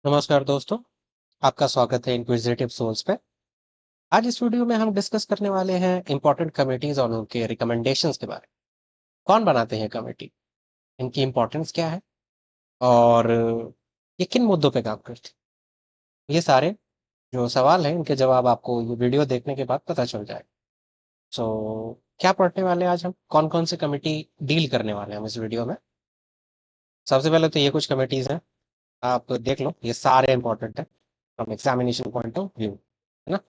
नमस्कार दोस्तों, आपका स्वागत है इंक्विजिटिव सोल्स पे। आज इस वीडियो में हम डिस्कस करने वाले हैं इंपॉर्टेंट कमिटीज और उनके रिकमेंडेशंस के बारे में। कौन बनाते हैं कमेटी, इनकी इंपॉर्टेंस क्या है और ये किन मुद्दों पे काम करती है। ये सारे जो सवाल हैं इनके जवाब आपको ये वीडियो देखने के बाद पता चल जाएगा। सो क्या पढ़ने वाले हैं आज हम, कौन कौन से कमेटी डील करने वाले हैं हम इस वीडियो में। सबसे पहले तो ये कुछ कमेटीज हैं, आप देख लो, ये सारे इंपॉर्टेंट है from examination point of view, है ना।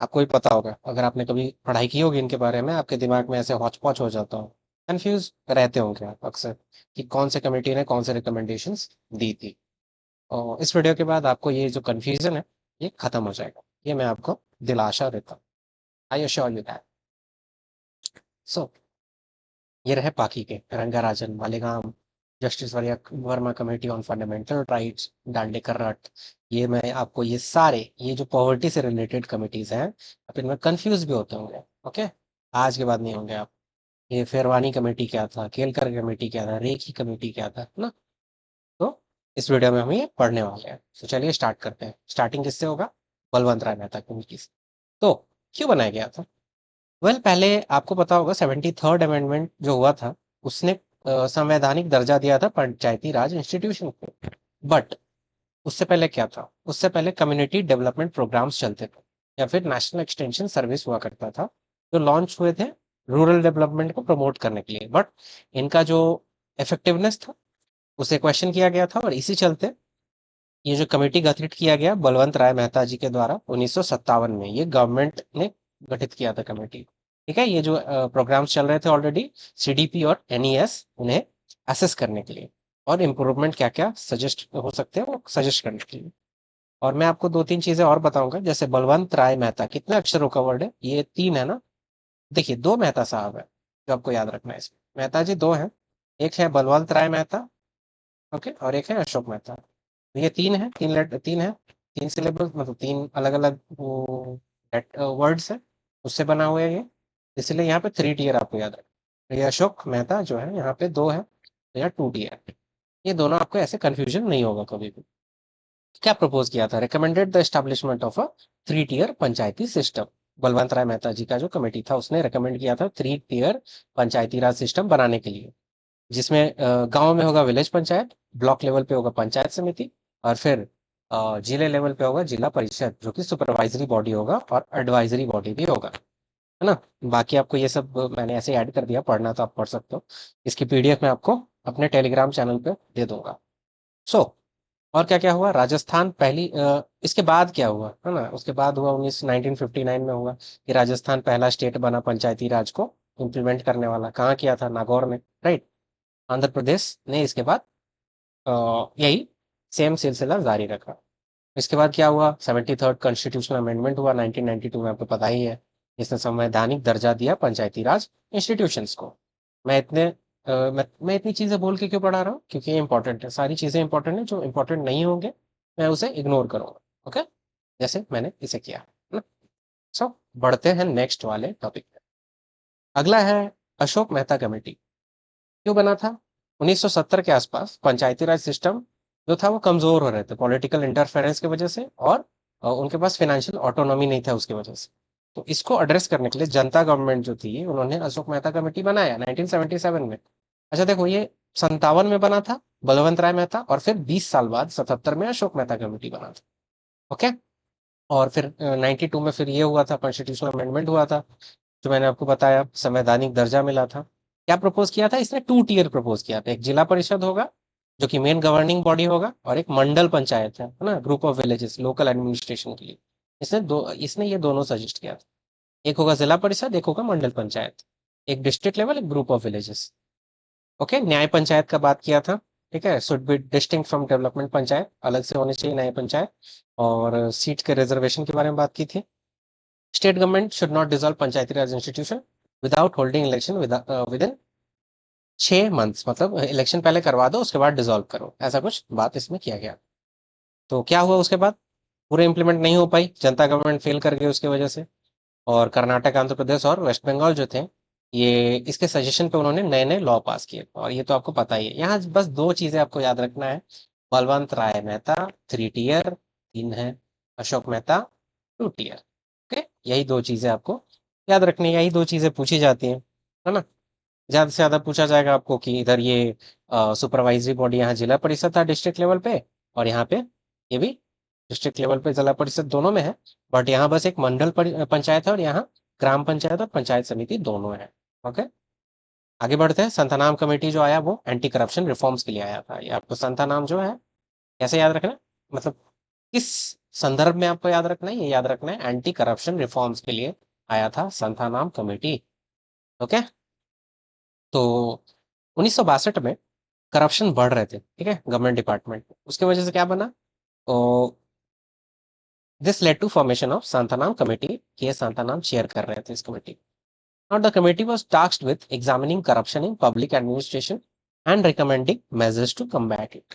आपको भी पता होगा, अगर आपने कभी पढ़ाई की होगी इनके बारे में, आपके दिमाग में ऐसे हौच-पौच हो जाता हो, कंफ्यूज रहते होंगे आप अक्सर कि कौन से कमेटी ने कौन से रिकमेंडेशंस दी थी। और इस वीडियो के बाद आपको ये जो कंफ्यूजन है ये खत्म हो जाएगा, ये मैं आपको दिलासा देता हूँ। I assure you that. So ये रहे बाकी के Rangarajan, Malegam, justice Verma committee on fundamental rights, Dandekar रट। ये मैं आपको ये सारे, ये जो पॉवर्टी से रिलेटेड कमिटीज हैं, आप इनमें कंफ्यूज भी होते होंगे। ओके, आज के बाद नहीं होंगे आप। ये फेरवानी कमेटी क्या था, केलकर कमेटी क्या था, रेखी कमेटी क्या था, है ना। तो इस वीडियो में हम ये पढ़ने वाले हैं। तो चलिए स्टार्ट करते हैं। स्टार्टिंग किससे होगा? बलवंत राय मेहता कमेटी से। तो क्यों बनाया गया था? पहले आपको पता होगा 73rd अमेंडमेंट जो हुआ था, उसने संवैधानिक दर्जा दिया था पंचायती राज इंस्टीट्यूशन को। बट उससे पहले क्या था? उससे पहले कम्युनिटी डेवलपमेंट प्रोग्राम्स चलते थे या फिर नेशनल एक्सटेंशन सर्विस हुआ करता था, जो लॉन्च हुए थे रूरल डेवलपमेंट को प्रमोट करने के लिए। बट इनका जो इफेक्टिवनेस था उसे क्वेश्चन किया गया था, और इसी चलते ये जो कमेटी गठित किया गया बलवंत राय मेहता जी के द्वारा 1957 में, ये गवर्नमेंट ने गठित किया था कमेटी। ठीक है, ये जो प्रोग्राम्स चल रहे थे ऑलरेडी, सीडीपी और एनईएस, उन्हें असेस करने के लिए और इम्प्रूवमेंट क्या क्या सजेस्ट हो सकते हैं वो सजेस्ट करने के लिए। और मैं आपको दो तीन चीजें और बताऊंगा, जैसे बलवंत राय मेहता कितने अक्षरों का वर्ड है? ये तीन है ना। देखिए, दो मेहता साहब है जो आपको याद रखना है इसमें। मेहता जी दो हैं, एक है बलवंत राय मेहता, ओके, और एक है अशोक मेहता। ये तीन है, तीन है, तीन सिलेबस, मतलब तीन अलग अलग वो वर्ड्स है, उससे बना हुआ है ये। इसलिए यहाँ पे थ्री टीयर आपको याद रखना। ये अशोक मेहता जो है यहाँ पे दो है, तो यहाँ टू टीयर। ये दोनों आपको ऐसे कंफ्यूजन नहीं होगा कभी भी। क्या प्रपोज किया था? Recommended the establishment of a three tier panchayati system. Balwant Rai Mehta ji का जो कमेटी था उसने रिकमेंड किया था three tier panchayati raj system बनाने के लिए, जिसमें गांव में होगा विलेज पंचायत, ब्लॉक लेवल पे होगा पंचायत समिति, और फिर जिले लेवल पे होगा जिला परिषद, जो कि सुपरवाइजरी बॉडी होगा और एडवाइजरी बॉडी भी होगा, है ना। बाकी आपको ये सब मैंने ऐसे ऐड कर दिया, पढ़ना तो आप पढ़ सकते हो। इसकी पीडीएफ मैं आपको अपने टेलीग्राम चैनल पे दे दूंगा। सो और क्या क्या हुआ? राजस्थान पहली इसके बाद क्या हुआ, है ना, उसके बाद हुआ 1959 में हुआ कि राजस्थान पहला स्टेट बना पंचायती राज को इम्प्लीमेंट करने वाला। कहाँ किया था? नागौर में, राइट। आंध्र प्रदेश ने इसके बाद यही सेम सिलसिला जारी रखा। इसके बाद क्या हुआ? 73rd कॉन्स्टिट्यूशनल अमेंडमेंट हुआ 1992 में, आपको पता ही है। इसने संवैधानिक दर्जा दिया पंचायती राज इंस्टीट्यूशंस को। मैं इतने मैं इतनी चीजें बोल के क्यों पढ़ा रहा हूँ? क्योंकि ये इंपॉर्टेंट है, सारी चीजें इंपॉर्टेंट है। जो इंपॉर्टेंट नहीं होंगे मैं उसे इग्नोर करूंगा, ओके, जैसे मैंने इसे किया है ना। सो बढ़ते हैं नेक्स्ट वाले टॉपिक पे। अगला है अशोक मेहता कमेटी। क्यों बना था? 1970 के आसपास पंचायती राज सिस्टम जो था वो कमजोर हो रहे थे पॉलिटिकल इंटरफेरेंस की वजह से, और उनके पास फाइनेंशियल ऑटोनॉमी नहीं था उसकी वजह से। तो इसको एड्रेस करने के लिए जनता गवर्नमेंट जो थी, उन्होंने अशोक मेहता कमेटी बनाया 1977 में। अच्छा देखो, ये 57 में बना था बलवंत राय मेहता, और फिर 20 साल बाद 77 में अशोक मेहता कमेटी बना था, ओके। और फिर 92 में फिर ये हुआ था, कॉन्स्टिट्यूशनल अमेंडमेंट हुआ था, जो मैंने आपको बताया, संवैधानिक दर्जा मिला था। क्या प्रपोज किया था इसने? टू टीयर प्रपोज किया था। एक जिला परिषद होगा जो कि मेन गवर्निंग बॉडी होगा, और एक मंडल पंचायत है ना, group of villages local administration के लिए। इसने ये दोनों सजेस्ट किया था। एक होगा जिला परिषद, एक होगा मंडल पंचायत, एक डिस्ट्रिक्ट लेवल, एक ग्रुप ऑफ विलेजेस, ओके। न्याय पंचायत का बात किया था, ठीक है, should be distinct from development panchayat, अलग से होनी चाहिए न्याय पंचायत। और सीट के रिजर्वेशन के बारे में बात की थी। State government should not dissolve Panchayati raj institution without holding election with in 6 months, मतलब इलेक्शन पहले करवा दो उसके बाद डिसॉल्व करो, ऐसा कुछ बात इसमें किया गया। तो क्या हुआ उसके बाद? पूरे इंप्लीमेंट नहीं हो पाई, जनता गवर्नमेंट फेल कर गई उसकी वजह से। और कर्नाटक, आंध्र प्रदेश और वेस्ट बंगाल जो थे, ये इसके सजेशन पे उन्होंने नए नए लॉ पास किए, और ये तो आपको पता ही है। यहाँ बस दो चीजें आपको याद रखना है। बलवंत राय मेहता 3 टियर, 3 है। अशोक मेहता 2 टियर। ओके, यही दो चीजें आपको याद रखनी है, यही दो चीजें पूछी जाती हैं, है ना। ज्यादा से ज्यादा पूछा जाएगा आपको कि इधर ये सुपरवाइजरी बॉडी यहाँ जिला परिषद था डिस्ट्रिक्ट लेवल पे, और यहाँ पे ये भी डिस्ट्रिक्ट लेवल पे जिला परिषद दोनों में है। बट यहाँ बस एक पंचायत है, और यहाँ ग्राम पंचायत और पंचायत समिति दोनों है। ओके, आगे बढ़ते हैं। संथानाम कमेटी जो आया वो एंटी करप्शन रिफॉर्म्स के लिए आया था। ये आपको संथानाम जो है कैसे याद रखना है? मतलब किस संदर्भ में आपको याद रखना है? ये याद रखना है एंटी करप्शन रिफॉर्म्स के लिए आया था संथानाम कमेटी। ओके, तो 1962 में करप्शन बढ़ रहे थे, ठीक है, गवर्नमेंट डिपार्टमेंट में। उसकी वजह से क्या बना? This led to formation of Santhanam committee. ये सांतानाम चेयर कर रहे थे इस कमेटी। Now the committee was tasked with examining corruption in public administration and recommending measures to combat it.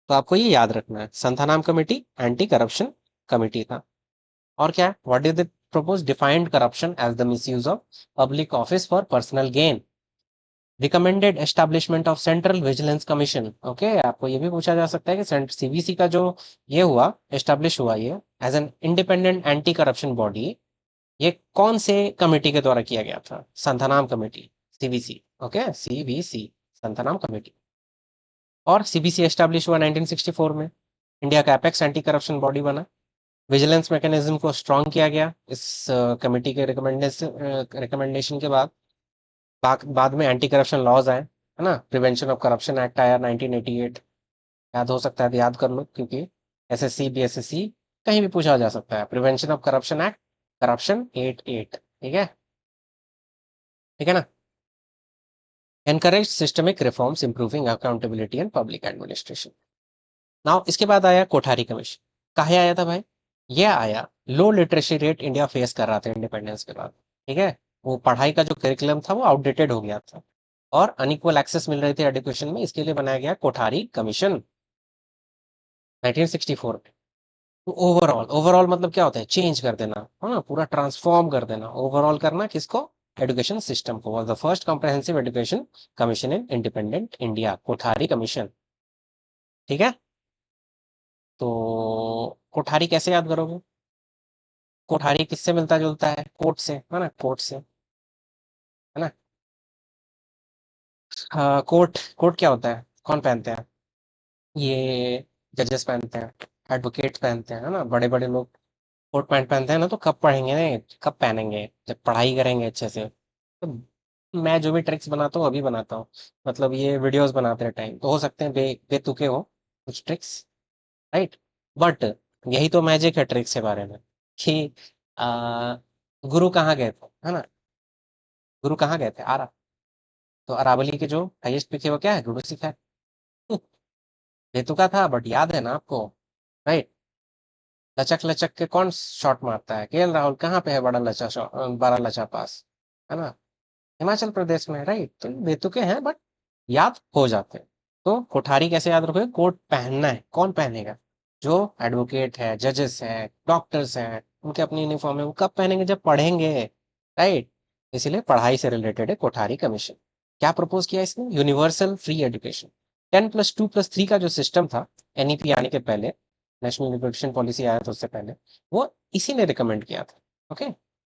तो आपको ये याद रखना है, Santhanam committee anti corruption committee था। और क्या है? What did they propose? Defined corruption as the misuse of public office for personal gain. Recommended establishment of central vigilance commission. Okay, आपको ये भी पूछा जा सकता है कि सीवीसी का जो ये हुआ, एस्टैब्लिश हुआ ये as an independent anti corruption body, ये कौन से कमेटी के द्वारा किया गया था? Santhanam committee, CVC. Okay, CVC, Santhanam committee. और सीबीसी एस्टैब्लिश हुआ 1964 में। इंडिया का एपेक्स एंटी करप्शन बॉडी बना। विजिलेंस मैकेनिज्म को स्ट्रॉन्ग किया गया इस कमेटी के रिकमेंडेशन के बाद। बाद में एंटी करप्शन लॉज आए, है ना। प्रिवेंशन ऑफ करप्शन एक्ट आया 1988। याद हो सकता है तो याद कर लो, क्योंकि एसएससी बीएसएससी कहीं भी पूछा जा सकता है। Prevention of corruption act, corruption 88, ठीक है, ठीक है ना। Encourage systemic reforms improving accountability and public administration. Now इसके बाद आया कोठारी कमीशन। काहे आया था भाई? ये आया, लो लिटरेसी रेट इंडिया फेस कर रहा था इंडिपेंडेंस के बाद, ठीक है। वो पढ़ाई का जो करिकुलम था वो आउटडेटेड हो गया था, और अनइक्वल एक्सेस मिल रही थी एजुकेशन में। इसके लिए बनाया गया कोठारी कमीशन 1964 में। तो ओवरऑल, ओवरऑल मतलब क्या होता है? चेंज कर देना, हाँ, पूरा ट्रांसफॉर्म कर देना। ओवरऑल करना किसको? एजुकेशन सिस्टम को। Was the first comprehensive education commission in independent India, Kothari commission, ठीक है। तो कोठारी कैसे याद करोगे? कोठारी किससे मिलता जुलता है? कोट से, है ना, कोट से, है ना। हाँ, कोट, कोट क्या होता है? कौन पहनते हैं? ये जजेस पहनते हैं, एडवोकेट पहनते हैं, है ना, बड़े बड़े लोग कोट पैंट पहनते हैं ना। तो कब पढ़ेंगे ना, कब पहनेंगे? जब पढ़ाई करेंगे अच्छे से। तो मैं जो भी ट्रिक्स बनाता हूँ अभी बनाता हूँ, मतलब ये वीडियोस बनाते हैं टाइम, तो हो सकते हैं बेतुके हो कुछ ट्रिक्स, राइट। बट यही तो मैजिक है ट्रिक्स के बारे में, कि आ, गुरु कहाँ गए थे, है ना। गुरु कहाँ गए थे? आरा। तो अरावली के जो हाईएस्ट पीक है वो क्या है? गुरु सिख है। बेतुका था बट याद है ना आपको, राइट। लचक लचक के कौन शॉट मारता है? केएल राहुल। कहाँ पे है बड़ा लचा बड़ा लचा पास, है ना, हिमाचल प्रदेश में, राइट। तो ये बेतुके हैं बट याद हो जाते हैं। तो कोठारी कैसे याद रखोगे? कोट पहनना है। कौन पहनेगा? जो एडवोकेट है, जजेस हैं, डॉक्टर्स हैं, उनके अपनी यूनिफॉर्म है। वो कब पहनेंगे? जब पढ़ेंगे, राइट। इसीलिए पढ़ाई से रिलेटेड है कोठारी कमीशन। क्या प्रपोज किया इसने? Universal free education. 10+2+3 का जो सिस्टम था, एनईपी आने के पहले, नेशनल एजुकेशन पॉलिसी आया था उससे पहले, वो इसी ने रिकमेंड किया था। ओके,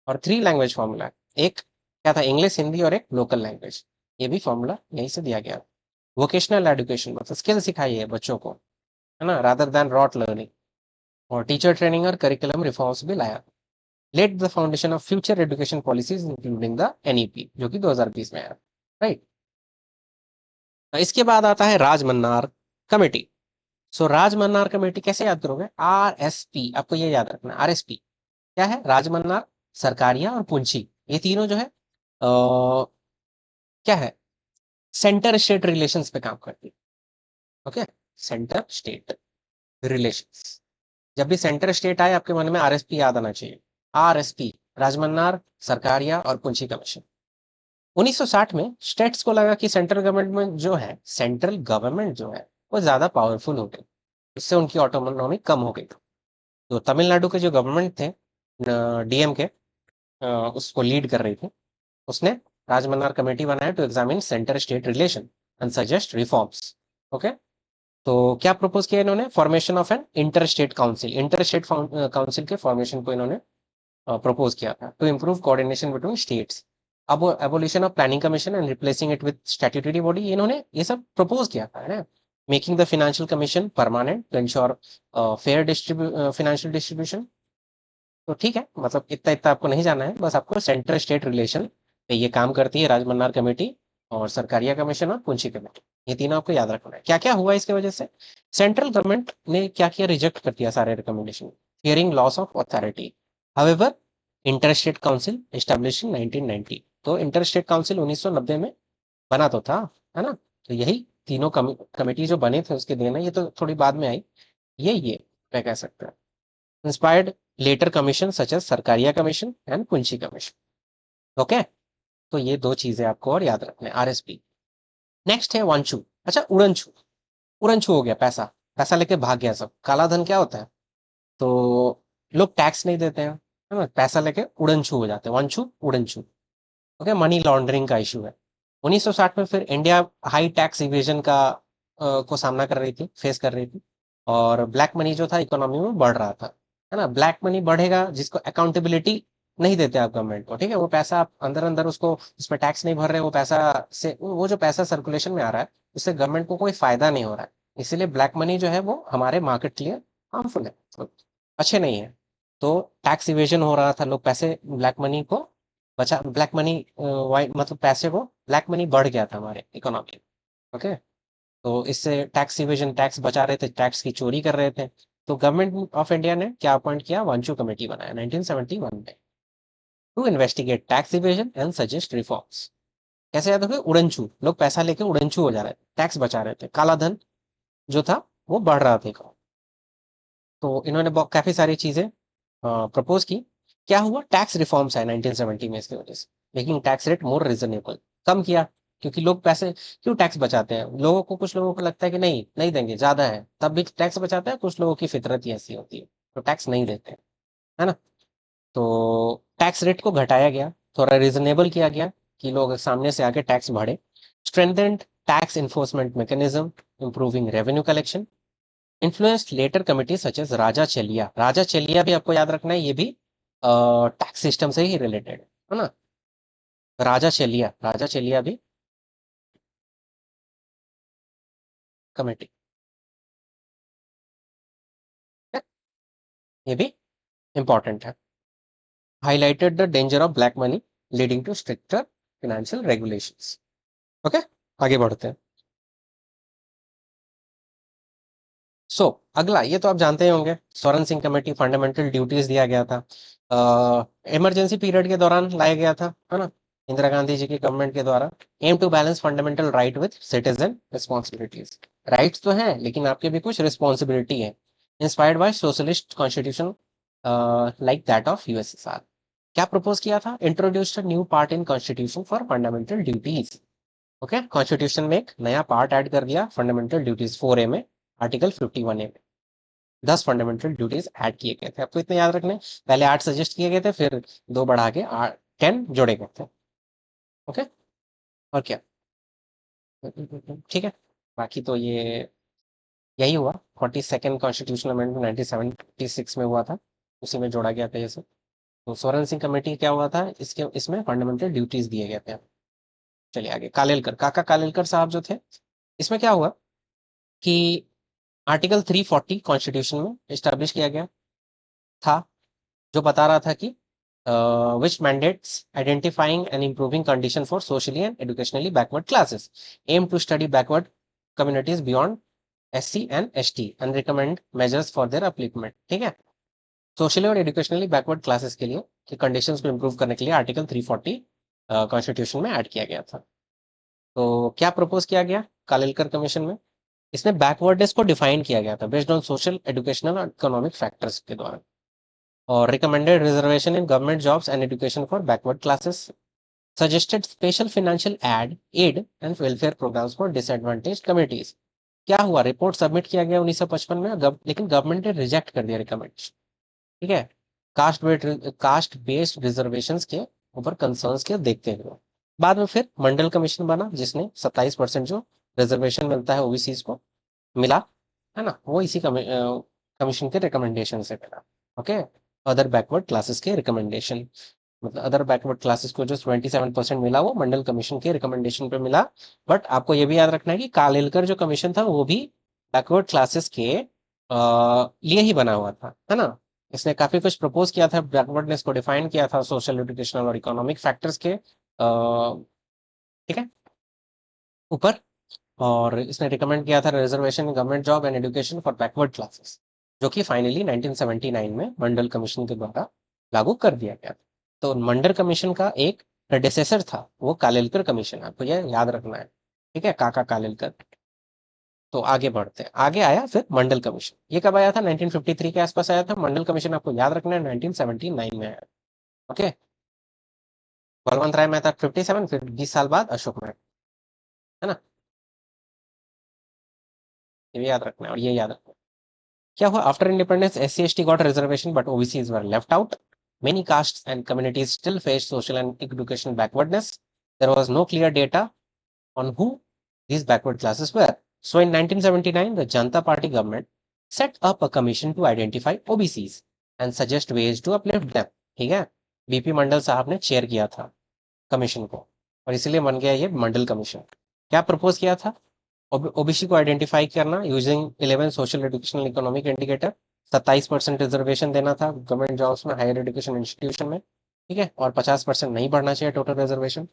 और 3 लैंग्वेज फॉर्मूला। एक क्या था? इंग्लिश, हिंदी, और एक लोकल लैंग्वेज। ये भी फॉर्मूला यहीं से दिया गया। वोकेशनल एजुकेशन मतलब स्किल सिखाई है बच्चों को, है ना, रादर देन रॉट लर्निंग। और टीचर ट्रेनिंग और करिकुलम रिफॉर्म्स भी लाया। Let the foundation of future education policies including the NEP, जो कि 2020 में आया, राइट। इसके बाद आता है राजमन्नार कमेटी। सो राजमन्नार कमेटी कैसे याद करोगे? आरएसपी, आपको ये याद रखना है। आरएसपी क्या है? राजमन्नार, सरकारिया और पुंछी, ये तीनों जो है क्या है? सेंटर स्टेट रिलेशंस पे काम करती है। Okay, centre state relations. जब भी सेंटर स्टेट आए आपके मन में आरएसपी याद आना चाहिए। आरएसपी, राजमन्नार, सरकारिया और पुंछी कमीशन। 1960 में स्टेट्स को लगा कि सेंट्रल गवर्नमेंट में जो है, सेंट्रल गवर्नमेंट जो है वो ज्यादा पावरफुल हो गई, उससे उनकी ऑटोनॉमी कम हो गई। तो तमिलनाडु के जो गवर्नमेंट थे, डीएम के, उसको लीड कर रही थी, उसने राजमन्नार कमेटी बनाया to examine centre state relation and suggest reforms. Okay, तो क्या प्रपोज किया इन्होंने? Formation of an inter state council, inter state council के फॉर्मेशन को इन्होंने प्रपोज किया था to improve coordination between states. अब abolition of planning commission and replacing it with statutory body, इन्होंने ये सब प्रपोज किया था, है ना। Making the financial commission permanent to ensure fair financial distribution. तो ठीक है, मतलब इतना इतना आपको नहीं जाना है, बस आपको सेंट्रल स्टेट रिलेशन पे ये काम करती है राजमन्नार कमेटी और सरकारिया कमीशन और पुंछी कमेटी। ये तीनों आपको याद रखना है। क्या क्या हुआ इसके वजह से? सेंट्रल गवर्नमेंट ने क्या किया? रिजेक्ट कर दिया सारे recommendation, fearing loss of authority. However inter state council establish in 1990। तो इंटर स्टेट काउंसिल 1990 में बना तो था, है ना। तो यही तीनों कमेटी जो बने थे उसके देन है, ये तो थोड़ी बाद में आई। ये मैं कह सकता हूँ inspired later commission such as Sarkaria commission and Punchhi commission. Okay, तो ये दो चीजें आपको और याद रखना है, आरएसपी। नेक्स्ट है वांचू। अच्छा, उड़नछू। उड़नछू हो गया, पैसा पैसा लेके भाग गया सब। काला धन क्या होता है? तो लोग टैक्स नहीं देते हैं, है ना, पैसा लेके उड़नछू हो जाते हैं, वांचू उड़नछू। ओके, मनी लॉन्ड्रिंग का इशू है। 1960 में फिर इंडिया हाई टैक्स इवेजन का को सामना कर रही थी, फेस कर रही थी। और ब्लैक मनी जो था इकोनॉमी में बढ़ रहा था, है ना। ब्लैक मनी बढ़ेगा जिसको अकाउंटेबिलिटी नहीं देते आप गवर्नमेंट को, ठीक है। वो पैसा आप अंदर अंदर उसको, उसमें टैक्स नहीं भर रहे, वो पैसा से वो जो पैसा सर्कुलेशन में आ रहा है उससे गवर्नमेंट को कोई फायदा नहीं हो रहा है। इसीलिए ब्लैक मनी जो है वो हमारे मार्केट के लिए हार्मफुल है, तो अच्छे नहीं है। तो टैक्स इवेजन हो रहा था, लोग पैसे ब्लैक मनी को बचा, ब्लैक मनी वाइट मतलब पैसे को, ब्लैक मनी बढ़ गया था हमारे इकोनॉमी में। ओके, तो इससे टैक्स इवेजन, टैक्स बचा रहे थे, टैक्स की चोरी कर रहे थे। तो गवर्नमेंट ऑफ इंडिया ने क्या अपॉइंट किया? वांचू कमेटी बनाया 1971 में to investigate tax evasion and suggest reforms. कैसे याद रखोगे? उड़नछू, लोग पैसा लेके उड़नछू हो जा रहे थे, टैक्स बचा रहे थे, काला धन जो था वो बढ़ रहा था। तो इन्होंने काफी सारी चीजें प्रपोज की। क्या हुआ? टैक्स रिफॉर्म्स है 1970 में इसकी वजह से, making tax rate more reasonable, कम किया। क्योंकि लोग पैसे क्यों टैक्स बचाते हैं? लोगों को, कुछ लोगों को लगता है कि नहीं नहीं देंगे, ज्यादा है, तब भी टैक्स बचाते हैं। कुछ लोगों की फितरत ही ऐसी होती है, तो टैक्स नहीं देते हैं, है ना। तो टैक्स रेट को घटाया गया, थोड़ा रिजनेबल किया गया कि लोग सामने से आके टैक्स भरे। Strengthened tax enforcement mechanism, improving revenue collection. Influenced later committee such as Raja Chelliah. Raja Chelliah भी आपको याद रखना है, ये भी टैक्स सिस्टम से ही रिलेटेड है ना। राजा चेलिया, राजा चेलिया भी कमेटी है, ये भी इंपॉर्टेंट है। Highlighted the danger of black money leading to stricter financial regulations. Okay, आगे बढ़ते हैं। सो अगला, ये तो आप जानते ही होंगे, Swaran Singh committee, fundamental duties दिया गया था, इमरजेंसी पीरियड के दौरान लाया गया था, है ना, इंदिरा गांधी जी की गवर्नमेंट के द्वारा। Aim to balance fundamental right with citizen responsibilities. Rights तो हैं लेकिन आपके भी कुछ रिस्पॉन्सिबिलिटी है। Inspired by socialist constitution like that of USSR. क्या प्रपोज किया था? Introduced new part in constitution for fundamental duties. Okay, constitution में एक नया पार्ट ऐड कर दिया, फंडामेंटल ड्यूटीज 4A में, आर्टिकल 51A में 10 फंडामेंटल ड्यूटीज ऐड किए गए थे। आपको इतने याद रखने, पहले 8 सजेस्ट किए गए थे, फिर 2 बढ़ा के 10 जोड़े गए थे। ओके, और क्या? ठीक है, बाकी तो ये यही हुआ। 42nd कॉन्स्टिट्यूशनल अमेंडमेंट 1976 में हुआ था, उसी में जोड़ा गया था ये सब। तो स्वर्ण सिंह कमेटी क्या हुआ था, इसके इसमें फंडामेंटल ड्यूटीज दिए गए थे। चलिए आगे, कालेलकर, काका कालेलकर साहब जो थे, इसमें क्या हुआ कि आर्टिकल 340 कॉन्स्टिट्यूशन में इस्टेब्लिश किया गया था, जो बता रहा था कि which mandates identifying and improving condition for socially and educationally backward classes, aim to study backward communities beyond SC and ST and recommend measures for their upliftment। ठीक है, सोशली और एजुकेशनली बैकवर्ड क्लासेस के लिए कि conditions को improve करने के लिए आर्टिकल 340 कॉन्स्टिट्यूशन में ऐड किया गया था। तो क्या प्रपोज किया गया कालेलकर कमीशन में? इसने बैकवर्डनेस को डिफाइन किया गया था बेस्ड ऑन सोशल, एजुकेशनल और इकोनॉमिक फैक्टर्स के द्वारा। और recommended reservation in government jobs and education for backward classes. Suggested special financial aid and welfare programmes for disadvantaged communities. क्या हुआ? रिपोर्ट सबमिट किया गया 1955 में, लेकिन गवर्नमेंट ने रिजेक्ट कर दिया रिकमेंडेशन। ठीक है, कास्ट बेस्ड रिजर्वेशन के ऊपर कंसर्न्स के देखते हुए बाद में फिर मंडल कमीशन बना, जिसने 27% जो रिजर्वेशन मिलता है ओबीसी को मिला, है ना, वो इसी कमीशन के रिकमेंडेशन से मिला। ओके, अदर बैकवर्ड क्लासेस के रिकमेंडेशन, मतलब अदर बैकवर्ड क्लासेस को जो 27% मिला वो मंडल कमीशन के रिकमेंडेशन पे मिला। बट आपको ये भी याद रखना है कि कालेलकर जो कमीशन था वो भी बैकवर्ड क्लासेस के लिए ही बना हुआ था, है ना। इसने काफी कुछ प्रपोज किया था, बैकवर्डनेस को डिफाइन किया था सोशल, एजुकेशनल और इकोनॉमिक फैक्टर्स के ठीक है ऊपर। और इसने रिकमेंड किया था reservation in government job and education for backward classes, जो कि फाइनली 1979 में मंडल कमीशन के द्वारा लागू कर दिया गया था। तो मंडल कमीशन का एक प्रेडेसेसर था वो कालेलकर कमीशन, आपको यह याद रखना है, ठीक है, काका कालेलकर। तो आगे बढ़ते हैं, आगे आया फिर मंडल कमीशन। ये कब आया था? 1953 के आसपास आया था। मंडल कमीशन आपको याद रखना है 1979 में आया। ओके, बलवंत राय मेहता 57, फिर 20 साल बाद अशोक मेहता, है ना। ये भी याद रखना है और ये याद रखना है। क्या हुआ after independence? SC ST got reservation but OBCs were left out. Many castes and communities still face social and educational backwardness. There was no clear data on who these backward classes were. So in 1979, the Janata Party government set up a commission to identify OBCs and suggest ways to uplift them. ठीक है, BP मंडल साहब ने chair किया था commission को, और इसीलिए बन गया ये मंडल कमीशन। क्या प्रपोज किया था? ओबीसी को आइडेंटिफाई करना using 11 social, educational, economic indicator. 27% reservation देना था गवर्नमेंट जॉब्स में, हायर एजुकेशन इंस्टीट्यूशन में, ठीक है, और 50% नहीं बढ़ना चाहिए टोटल रिजर्वेशन।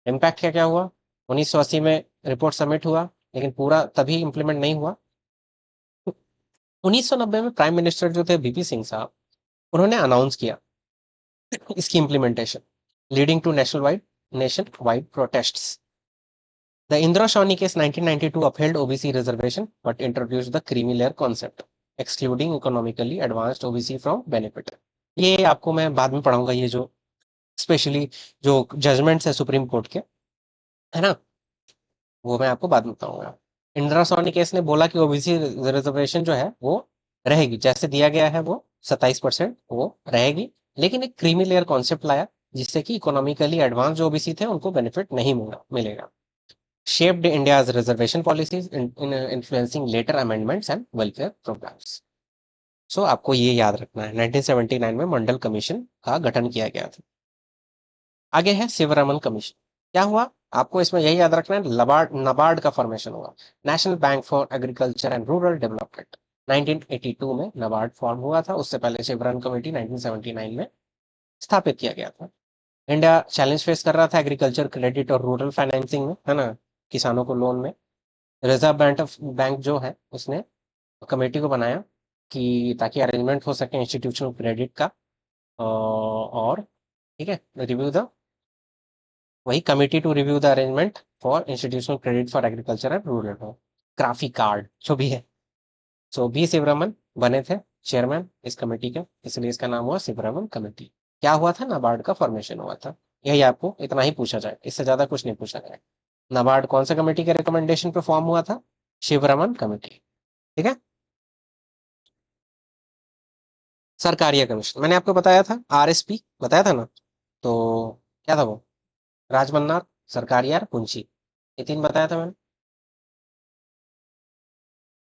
इम्पैक्ट क्या क्या हुआ? 1980 में रिपोर्ट सबमिट हुआ, लेकिन पूरा तभी इम्प्लीमेंट नहीं हुआ। 1990 में प्राइम मिनिस्टर जो थे बीपी सिंह साहब, उन्होंने अनाउंस किया इसकी implementation, leading to nationwide protests. The Indira Shawni case 1992 upheld OBC reservation but introduced the creamy layer concept, excluding economically advanced OBC from benefit. ये आपको मैं बाद में पढ़ाऊंगा, ये जो स्पेशली जो जजमेंट्स है सुप्रीम कोर्ट के, है ना, वो मैं आपको बाद में बताऊंगा। इंदिरा सोनी केस ने बोला कि ओबीसी रिजर्वेशन जो है वो रहेगी, जैसे दिया गया है वो 27% वो रहेगी, लेकिन एक क्रीमी लेयर कॉन्सेप्ट लाया जिससे कि इकोनॉमिकली एडवांस जो ओबीसी थे उनको बेनिफिट नहीं मिलेगा। Shaped India's reservation policies in influencing later amendments and welfare programs. So आपको ये याद रखना है 1979 में मंडल कमीशन का गठन किया गया था। आगे है शिवरमन कमीशन। क्या हुआ? आपको इसमें यही याद रखना है, नबार्ड का फॉर्मेशन हुआ, national bank for agriculture and rural development. 1982 में नबार्ड फॉर्म हुआ था, उससे पहले शिवरमन कमेटी 1979 में स्थापित किया गया था। इंडिया चैलेंज फेस कर रहा था एग्रीकल्चर क्रेडिट और रूरल फाइनेंसिंग में, है ना, किसानों को लोन में। रिजर्व बैंक जो है उसने कमेटी को बनाया कि ताकि अरेंजमेंट हो सके इंस्टीट्यूशनल क्रेडिट का, और ठीक है, रिव्यू द वही committee to review the arrangement for institutional credit for agriculture and rural हो, क्राफी कार्ड जो भी है। सो बी शिवरमन बने थे चेयरमैन इस कमेटी के, इसलिए इसका नाम हुआ शिवरमन कमेटी। क्या हुआ था? नाबार्ड का फॉर्मेशन हुआ था। यही आपको इतना ही पूछा जाए, इससे ज्यादा कुछ नहीं पूछा जाए। नाबार्ड कौन सा कमेटी के रिकमेंडेशन पे फॉर्म हुआ था? शिवरमन कमेटी, ठीक है। सरकारिया कमीशन मैंने आपको बताया था, आरएसपी बताया था ना, तो क्या था वो? राजमन्नार, सरकारिया, पुंछी, ये तीन बताया था मैंने।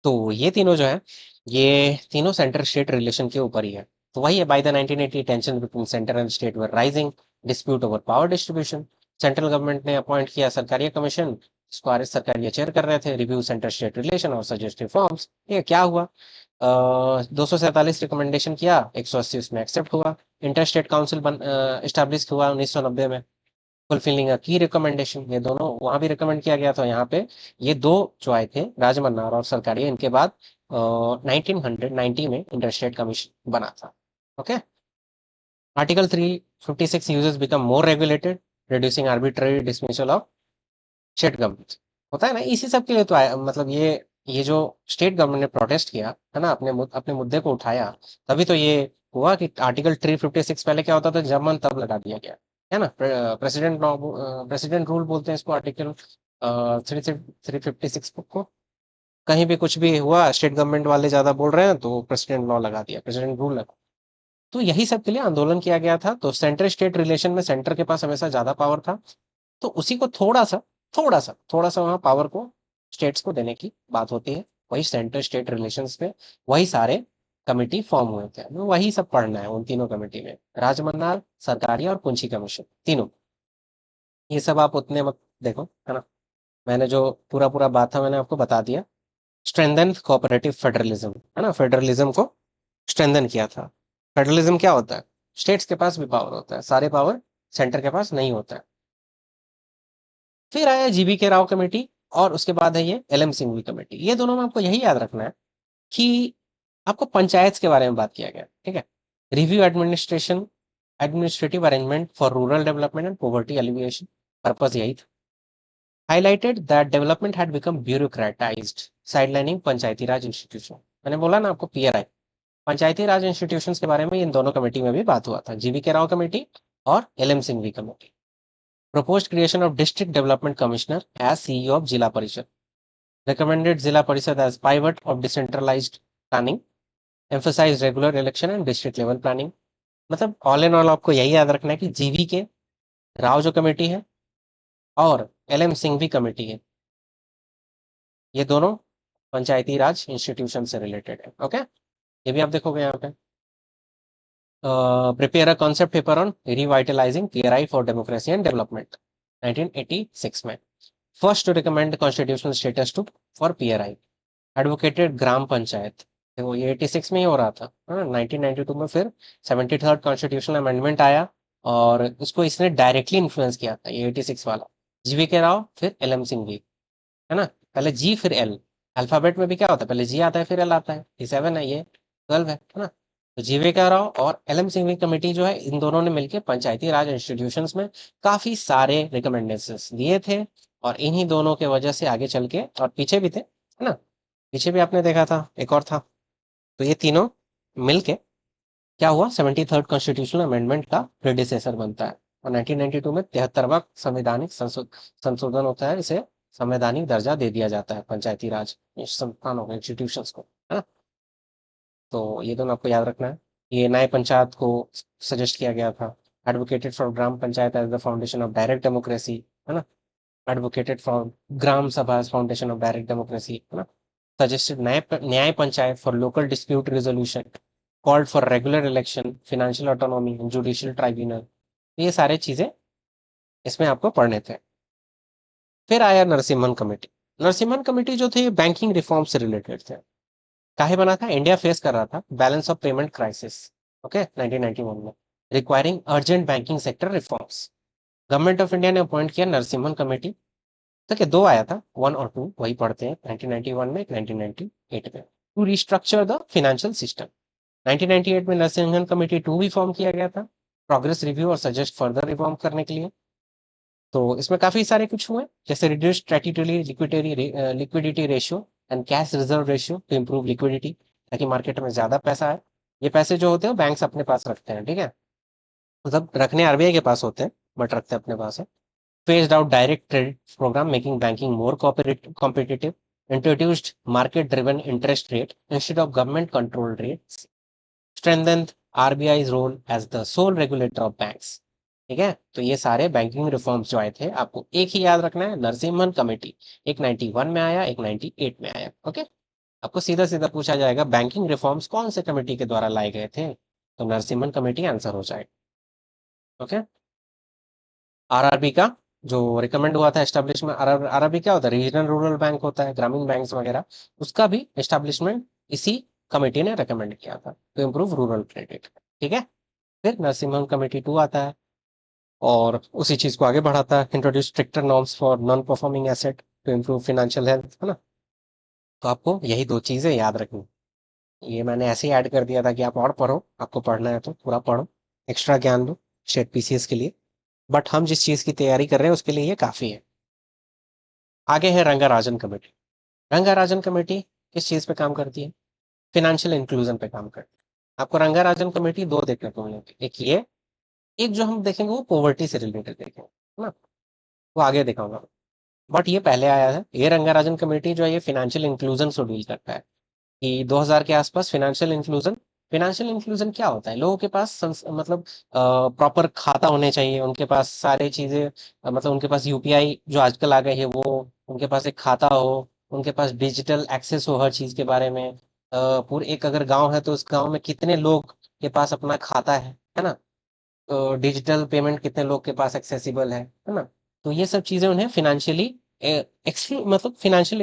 तो ये तीनों जो है, ये तीनों सेंटर स्टेट रिलेशन के ऊपर ही है। तो वही है, by the 1980 tension between centre and state were rising, dispute over power distribution. Central government ने अपॉइंट किया सरकारिया कमीशन, इसको आर एस सरकारिया चेयर कर रहे थे, रिव्यू सेंटर स्टेट रिलेशन और सजेस्ट रिफॉर्म्स। ये क्या हुआ? 247 रिकमेंडेशन किया, 180 उसमें एक्सेप्ट हुआ। इंटर स्टेट काउंसिल बन स्टैब्लिश हुआ 1990 में, फुलफिलिंग अ की रिकमेंडेशन। ये दोनों वहां भी रिकमेंड किया गया था, यहाँ पे ये दो जो आए थे राजमन्नार और सरकारिया, इनके बाद 1990 में इंटर स्टेट कमीशन बना था। Okay, article 356 uses become more regulated, reducing arbitrary dismissal of state government. होता है ना, इसी सब के लिए तो आया, मतलब ये जो स्टेट गवर्नमेंट ने प्रोटेस्ट किया है ना, अपने मुद्दे को उठाया, तभी तो ये हुआ कि आर्टिकल 356 पहले क्या होता था, जब मन तब लगा दिया गया, है ना। प्रेसिडेंट रूल बोलते हैं इसको, आर्टिकल 356 को। कहीं भी कुछ भी हुआ, स्टेट गवर्नमेंट वाले ज्यादा बोल रहे हैं तो प्रेसिडेंट लॉ लगा दिया, प्रेसिडेंट रूल लगा। तो यही सब के लिए आंदोलन किया गया था। तो सेंटर स्टेट रिलेशन में सेंटर के पास हमेशा ज्यादा पावर था, तो उसी को थोड़ा सा वहां पावर को स्टेट्स को देने की बात होती है। वही सेंटर स्टेट रिलेशंस पे वही सारे कमिटी फॉर्म हुए थे। हमें वही सब पढ़ना है उन तीनों कमेटी में, राजमन्नार, सरकारिया और पुंछी कमीशन, तीनों। ये सब आप उतने मत देखो, है ना। मैंने जो पूरा पूरा बात था मैंने आपको बता दिया। स्ट्रेंथन कोऑपरेटिव फेडरलिज्म, है ना, फेडरलिज्म को स्ट्रेंथन किया था। फेडरलिज्म क्या होता है? स्टेट्स के पास भी पावर होता है, सारे पावर सेंटर के पास नहीं होता है। फिर आया जीबी के राव कमेटी, और उसके बाद है ये एल एम सिंघवी कमेटी। ये दोनों में आपको यही याद रखना है कि आपको पंचायत के बारे में बात किया गया, ठीक है। Review administration, administrative arrangement for rural development and poverty alleviation, purpose यही था। Highlighted that development had become bureaucratised, sidelining panchayati raj institution. मैंने बोला ना आपको, पीआरआई, पंचायती राज इंस्टीट्यूशंस के बारे में इन दोनों कमेटी में भी बात हुआ था, जीवी के राव कमेटी और L M Singhvi committee. Proposed creation of district development commissioner as CEO of zila parishad, recommended जिला परिषद as pivot of decentralized planning, emphasize regular election and district level planning। मतलब ऑल इन ऑल आपको यही याद रखना है कि जीवी के राव जो कमेटी है और एल एम सिंघवी कमेटी है, ये दोनों पंचायती राज इंस्टीट्यूशन से रिलेटेड है। ओके, ये भी आप देखोगे यहाँ पे। Prepare a concept paper on revitalising PRI for democracy and development, 1986 में। First to recommend constitutional status to for PRI, advocated gram panchayat. देखो ये 86 में ही हो रहा था, हाँ। 1992 में फिर 73rd कॉन्स्टिट्यूशनल अमेंडमेंट आया, और उसको इसने डायरेक्टली इन्फ्लुएंस किया था, ये 86 वाला। जीवी के राव फिर एल एम सिंह भी, है ना। पहले जी फिर एल, अल्फाबेट में भी क्या होता है, पहले जी आता है फिर एल आता है। ये 7 है, ये 12 है ना। तो जीवी के राव और एल एम सिंघवी कमेटी जो है, इन दोनों ने मिलकर पंचायती राज इंस्टीट्यूशंस में काफी सारे रिकमेंडेशंस दिए थे, और इन्हीं दोनों के वजह से आगे चल के, और पीछे भी थे, है ना, पीछे भी आपने देखा था एक और था। तो ये तीनों मिलके क्या हुआ, 73rd कॉन्स्टिट्यूशनल अमेंडमेंट का प्रेडिसेसर बनता है, और 1992 में 73वां संवैधानिक संशोधन होता है। इसे संवैधानिक दर्जा दे दिया जाता है पंचायती राज संस्थानों को, इंस्टीट्यूशंस को, है ना। तो ये दोनों आपको याद रखना है। ये नए पंचायत को सजेस्ट किया गया था। Advocated for gram panchayat as the foundation of direct democracy, है ना। Advocated for gram sabha as foundation of direct democracy, है ना। Suggested nyaya panchayat for local dispute resolution, called for regular election, financial autonomy, judicial tribunal. ये सारे चीजें इसमें आपको पढ़ने थे। फिर आया नरसिम्हन कमेटी। नरसिम्हन कमेटी जो थे बैंकिंग रिफॉर्म से रिलेटेड थे। काहे बना था? इंडिया फेस कर रहा था balance of payment crisis, okay, 1991 में, requiring urgent banking sector reforms. Government of India ने अपॉइंट किया नरसिम्हन कमेटी। तो क्या दो आया था, वन और टू, वही पढ़ते हैं, 1991 में, एक 1998 में, to restructure the financial system. 1998 में नरसिम्हन कमेटी टू भी फॉर्म किया गया था, प्रोग्रेस रिव्यू और सजेस्ट फर्दर रिफॉर्म करने के लिए। तो इसमें काफी सारे कुछ हुए, जैसे reduce statutory liquidity ratio and cash reserve ratio two improve liquidity, ताकि मार्केट में ज्यादा पैसा है। ये पैसे जो होते हैं बैंक्स अपने पास रखते हैं, ठीक है, मतलब रखने आरबीआई के पास होते हैं, बट रखते अपने पास है। phased out direct credit program, making banking more competitive, introduced market-driven interest rate instead of government-controlled rates, strengthened RBI's role as the sole regulator of banks। ठीक है, तो ये सारे बैंकिंग रिफॉर्म्स जो आए थे, आपको एक ही याद रखना है, नरसिम्हन कमेटी। एक 91 में आया, एक 98 में आया। ओके, आपको सीधा सीधा पूछा जाएगा बैंकिंग रिफॉर्म्स कौन से कमेटी के द्वारा लाए गए थे, तो नरसिम्हन कमेटी आंसर हो जाएगा। ओके, आरआरबी का जो रिकमेंड हुआ था एस्टेब्लिशमेंट, आरआरबी क्या होता है, रीजनल रूरल बैंक होता है, ग्रामीण बैंक वगैरह, उसका भी एस्टेब्लिशमेंट इसी कमेटी ने रिकमेंड किया था, टू इम्प्रूव रूरल क्रेडिट। ठीक है, फिर नरसिम्हन कमेटी टू आता है, और उसी चीज को आगे बढ़ाता है, introduce stricter norms for non performing asset to improve financial health, है ना। तो आपको यही दो चीजें याद रखनी। ये मैंने ऐसे ही ऐड कर दिया था कि आप और पढ़ो, आपको पढ़ना है तो पूरा पढ़ो, एक्स्ट्रा ज्ञान लो शेट पीसीएस के लिए। बट हम जिस चीज की तैयारी कर रहे हैं उसके लिए ये काफी है। आगे है रंगाराजन कमेटी। रंगाराजन कमेटी किस चीज पे काम करती है? फिनेंशियल इंक्लूजन पे काम करती है। आपको रंगाराजन कमेटी दो देखने को मिलेगी, एक ये, एक जो हम देखेंगे वो पॉवर्टी से रिलेटेड देखेंगे, है ना, वो आगे दिखाऊंगा। बट ये पहले आया है, ये रंगाराजन कमेटी जो है ये फिनेंशियल इंक्लूजन से डील करता है, कि 2000 के आसपास फिनेंशियल इंक्लूजन क्या होता है, लोगों के पास मतलब प्रॉपर खाता होने चाहिए, उनके पास सारे चीजें, मतलब उनके पास यूपीआई जो आजकल आ गए हैं वो, उनके पास एक खाता हो, उनके पास डिजिटल एक्सेस हो हर चीज के बारे में। पूरे एक अगर गांव है तो उस गांव में कितने लोग के पास अपना खाता है ना। डिजिटल पेमेंट कितने लोग के पास एक्सेसिबल है ना। तो ये सब चीजें उन्हें फिनेंशियली मतलब financial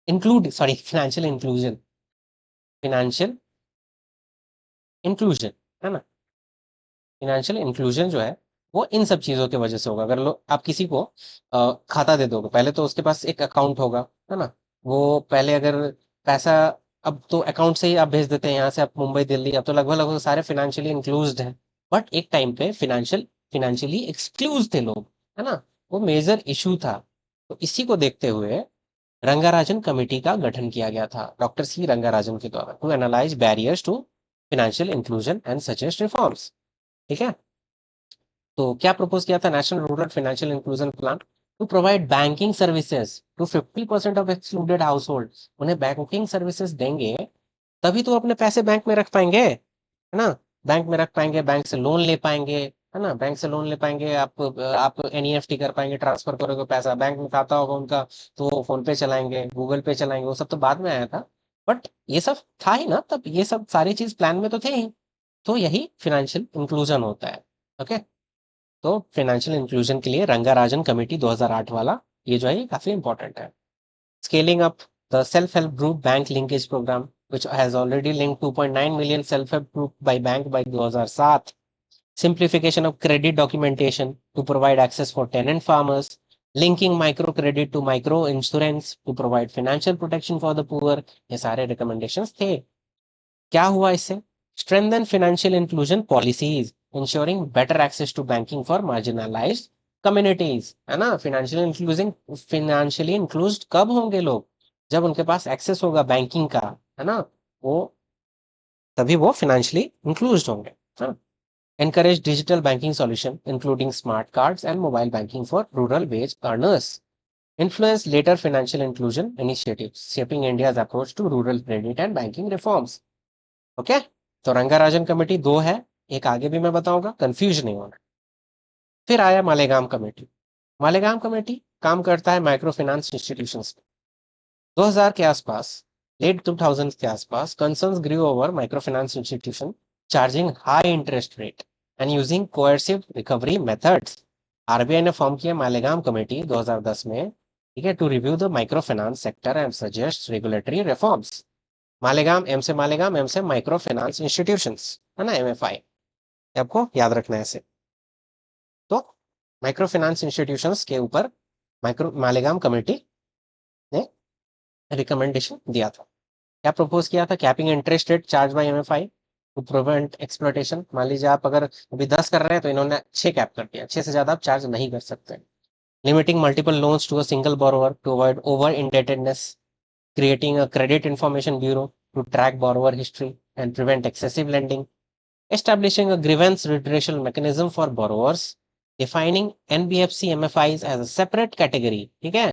include sorry financial inclusion, financial inclusion है ना। फिनेंशियल इंक्लूजन जो है वो इन सब चीजों की वजह से होगा। अगर आप किसी को खाता दे दोगे, पहले तो उसके पास एक अकाउंट होगा, है ना। वो पहले अगर पैसा, अब तो अकाउंट से ही आप भेज देते हैं यहाँ से, आप मुंबई दिल्ली, अब तो लगभग लगभग सारे फिनेंशियली इंक्लूज्ड हैं। बट एक टाइम पे फिनेंशियली एक्सक्लूज थे लोग, है ना। वो मेजर इशू था। तो इसी को देखते हुए रंगाराजन कमेटी का गठन किया गया था डॉक्टर सी रंगाराजन के द्वारा, to analyse barriers to financial inclusion and suggest reforms. ठीक है। तो क्या प्रपोज किया था, national rural financial inclusion plan to provide banking services to 50% of excluded household. उन्हें बैंकिंग सर्विसेज देंगे तभी तो अपने पैसे बैंक में रख पाएंगे, है ना। बैंक में रख पाएंगे, बैंक से लोन ले पाएंगे, है ना। बैंक से लोन ले पाएंगे, आप एनईएफटी कर पाएंगे, ट्रांसफर करोगे पैसा, बैंक में खाता होगा उनका तो वो फोन पे चलाएंगे, गूगल पे चलाएंगे, वो सब तो बाद में आया था। बट ये सब था ही ना तब, ये सब सारी चीज प्लान में तो थे ही। तो यही फिनेंशियल इंक्लूजन होता है। ओके। तो फाइनेंशियल इंक्लूजन के लिए रंगाराजन कमेटी 2008 वाला, ये जो है ये काफी इंपॉर्टेंट है। Scaling up the self help group bank linkage programme which has already linked 2.9 million self-help group by bank by 2007. Simplification of credit documentation to provide access for tenant farmers. Linking microcredit to micro insurance to provide financial protection for the poor. ये सारे recommendations थे। क्या हुआ इससे, strengthen financial inclusion policies ensuring better access to banking for marginalised communities, है ना। Financially इंक्लूज्ड कब होंगे लोग, जब उनके पास एक्सेस होगा बैंकिंग का, है ना। वो तभी वो फिनेंशियली इंक्लूज्ड होंगे, है ना। Encourage digital banking solution including smart cards and mobile banking for rural wage earners. Influence later financial inclusion initiatives shaping India's approach to rural credit and banking reforms. Okay. तो रंगाराजन कमेटी दो है, एक आगे भी मैं बताऊंगा, कंफ्यूज नहीं होना। फिर आया मालेगांव कमेटी। मालेगांव कमेटी काम करता है माइक्रो फाइनेंस इंस्टीट्यूशंस में। 2000 के आसपास, लेट 2000 के आसपास concerns grew over micro finance institution charging high interest rate and using coercive recovery methods. RBI ने फॉर्म किया मालेगांव कमेटी 2010 में, ठीक है, to review the micro finance sector and suggest regulatory reforms. Malegam M से माइक्रो फाइनेंस इंस्टीट्यूशंस, है ना, MFI, आपको याद रखना है ऐसे। तो माइक्रो फाइनेंस इंस्टीट्यूशंस के ऊपर माइक्रो मालेगाम कमेटी ने रिकमेंडेशन दिया था। क्या प्रपोज किया था, capping interest rate charge by MFI to prevent exploitation. मान लीजिए आप अगर अभी 10 कर रहे हैं तो इन्होंने 6 कैप कर दिया, 6 से ज्यादा आप चार्ज नहीं कर सकते। Limiting multiple loans to a single borrower to avoid over indebtedness. Creating a credit information bureau to track borrower history and prevent excessive lending. Establishing a grievance redressal mechanism for borrowers. Defining NBFC MFIs as a separate category. ठीक है।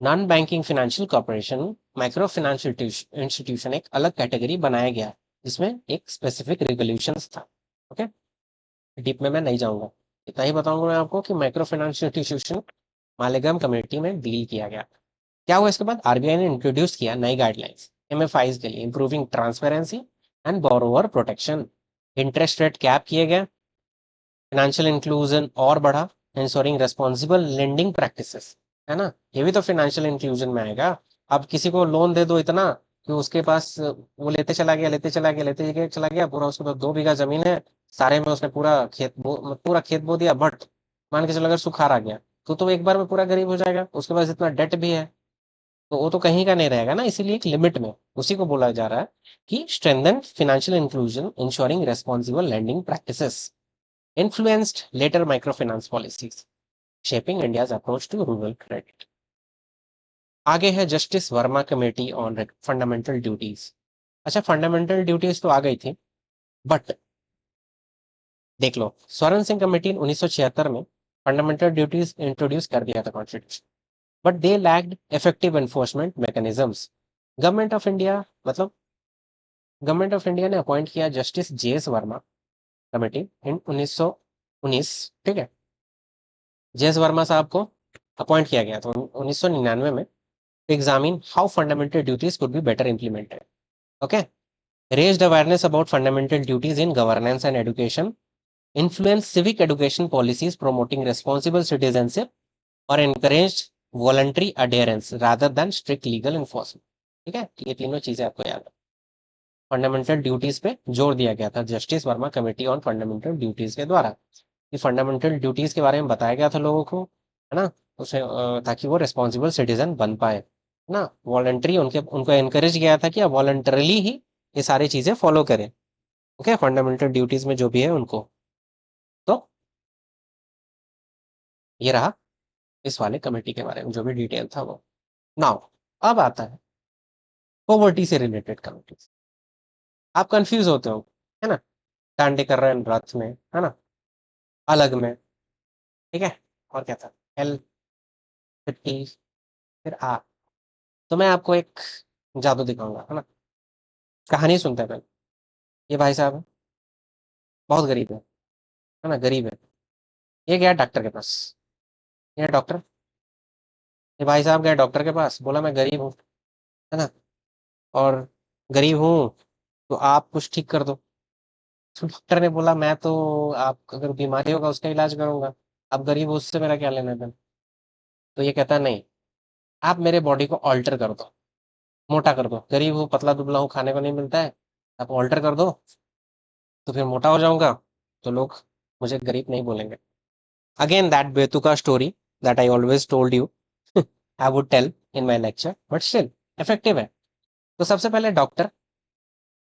Non banking financial corporation, micro financial institution एक अलग category बनाया गया जिसमें एक specific regulations था। Okay. Deep में मैं नहीं जाऊंगा, इतना ही बताऊंगा मैं आपको कि micro financial institution Malegam committee में डील किया गया। क्या हुआ इसके बाद, आरबीआई ने इंट्रोड्यूस किया नई गाइडलाइंस एमएफआईज के लिए, improving transparency and borrower protection. Interest rate cap किए गए, फाइनेंशियल इंक्लूजन और बढ़ा, इंश्योरिंग रेस्पॉन्सिबल लेंडिंग प्रैक्टिसेस, है ना। ये भी तो फाइनेंशियल इंक्लूजन में आएगा। अब किसी को लोन दे दो इतना कि उसके पास वो लेते चला गया लेते चला गया लेते चला गया पूरा, उसके पास 2 बीघा जमीन है, सारे में उसने पूरा खेत बो दिया, बट मान के चलो अगर सुखार आ गया तो एक बार में पूरा गरीब हो जाएगा, उसके पास इतना डेट भी है, तो वो तो कहीं का नहीं रहेगा ना। इसीलिए एक लिमिट में उसी को बोला जा रहा है कि strengthen financial inclusion ensuring responsible lending practices. Influenced later micro finance policies shaping India's approach to rural credit. आगे है justice Verma committee on fundamental duties. अच्छा, फंडामेंटल ड्यूटीज तो आ गई थी, बट देख लो, स्वर्ण सिंह कमेटी 1976 में फंडामेंटल ड्यूटीज इंट्रोड्यूस कर दिया था constitution, but they lacked effective enforcement mechanisms. Government of India मतलब गवर्नमेंट ऑफ इंडिया ने अपॉइंट किया जस्टिस जेएस वर्मा कमेटी इन 1919, ठीक है। जेएस वर्मा साहब को अपॉइंट किया गया था 1999 में, examine how fundamental duties could be better implemented. Okay, raised awareness about fundamental duties in governance and education, influenced civic education policies promoting responsible citizenship, और encouraged voluntary adherence rather than strict legal enforcement। ठीक है, ये तीनों चीजें आपको याद है। Fundamental duties पे जोर दिया गया था justice Verma committee on fundamental duties के द्वारा। ये फंडामेंटल ड्यूटीज के बारे में बताया गया था लोगों को, है ना, उसे ताकि वो रिस्पॉन्सिबल सिटीजन बन पाए, है ना। वॉलंटरी उनको एनकरेज किया था कि आप वॉलंटरली ही ये सारी चीजें फॉलो करें। ओके, फंडामेंटल ड्यूटीज में जो भी है उनको। तो ये रहा इस वाले कमेटी के बारे में जो भी डिटेल था वो। नाउ अब आता है पॉवर्टी से रिलेटेड कमिटीज। आप कंफ्यूज होते हो, है ना, डांडे कर रहे हैं रथ में, है ना, अलग में, ठीक है, और क्या था, एल 50, फिर आ। तो मैं आपको एक जादू दिखाऊंगा, है ना। कहानी सुनते हैं पहले। ये भाई साहब है, बहुत गरीब है ना, गरीब है। ये गया डॉक्टर के पास। ये डॉक्टर, ये भाई साहब गए डॉक्टर के पास, बोला मैं गरीब हूँ, है ना, और गरीब हूँ, तो आप कुछ ठीक कर दो। तो डॉक्टर ने बोला मैं तो, आप अगर बीमारी होगा उसका इलाज करूंगा, आप गरीब हो उससे मेरा क्या लेना देना। तो ये कहता नहीं, आप मेरे बॉडी को ऑल्टर कर दो, मोटा कर दो, गरीब हूँ, पतला दुबला हूँ, खाने को नहीं मिलता है, आप ऑल्टर कर दो, तो फिर मोटा हो जाऊंगा, तो लोग मुझे गरीब नहीं बोलेंगे। अगेन दैट बेतुका story that I always told you I would tell in my lecture, but still effective है। तो सबसे पहले डॉक्टर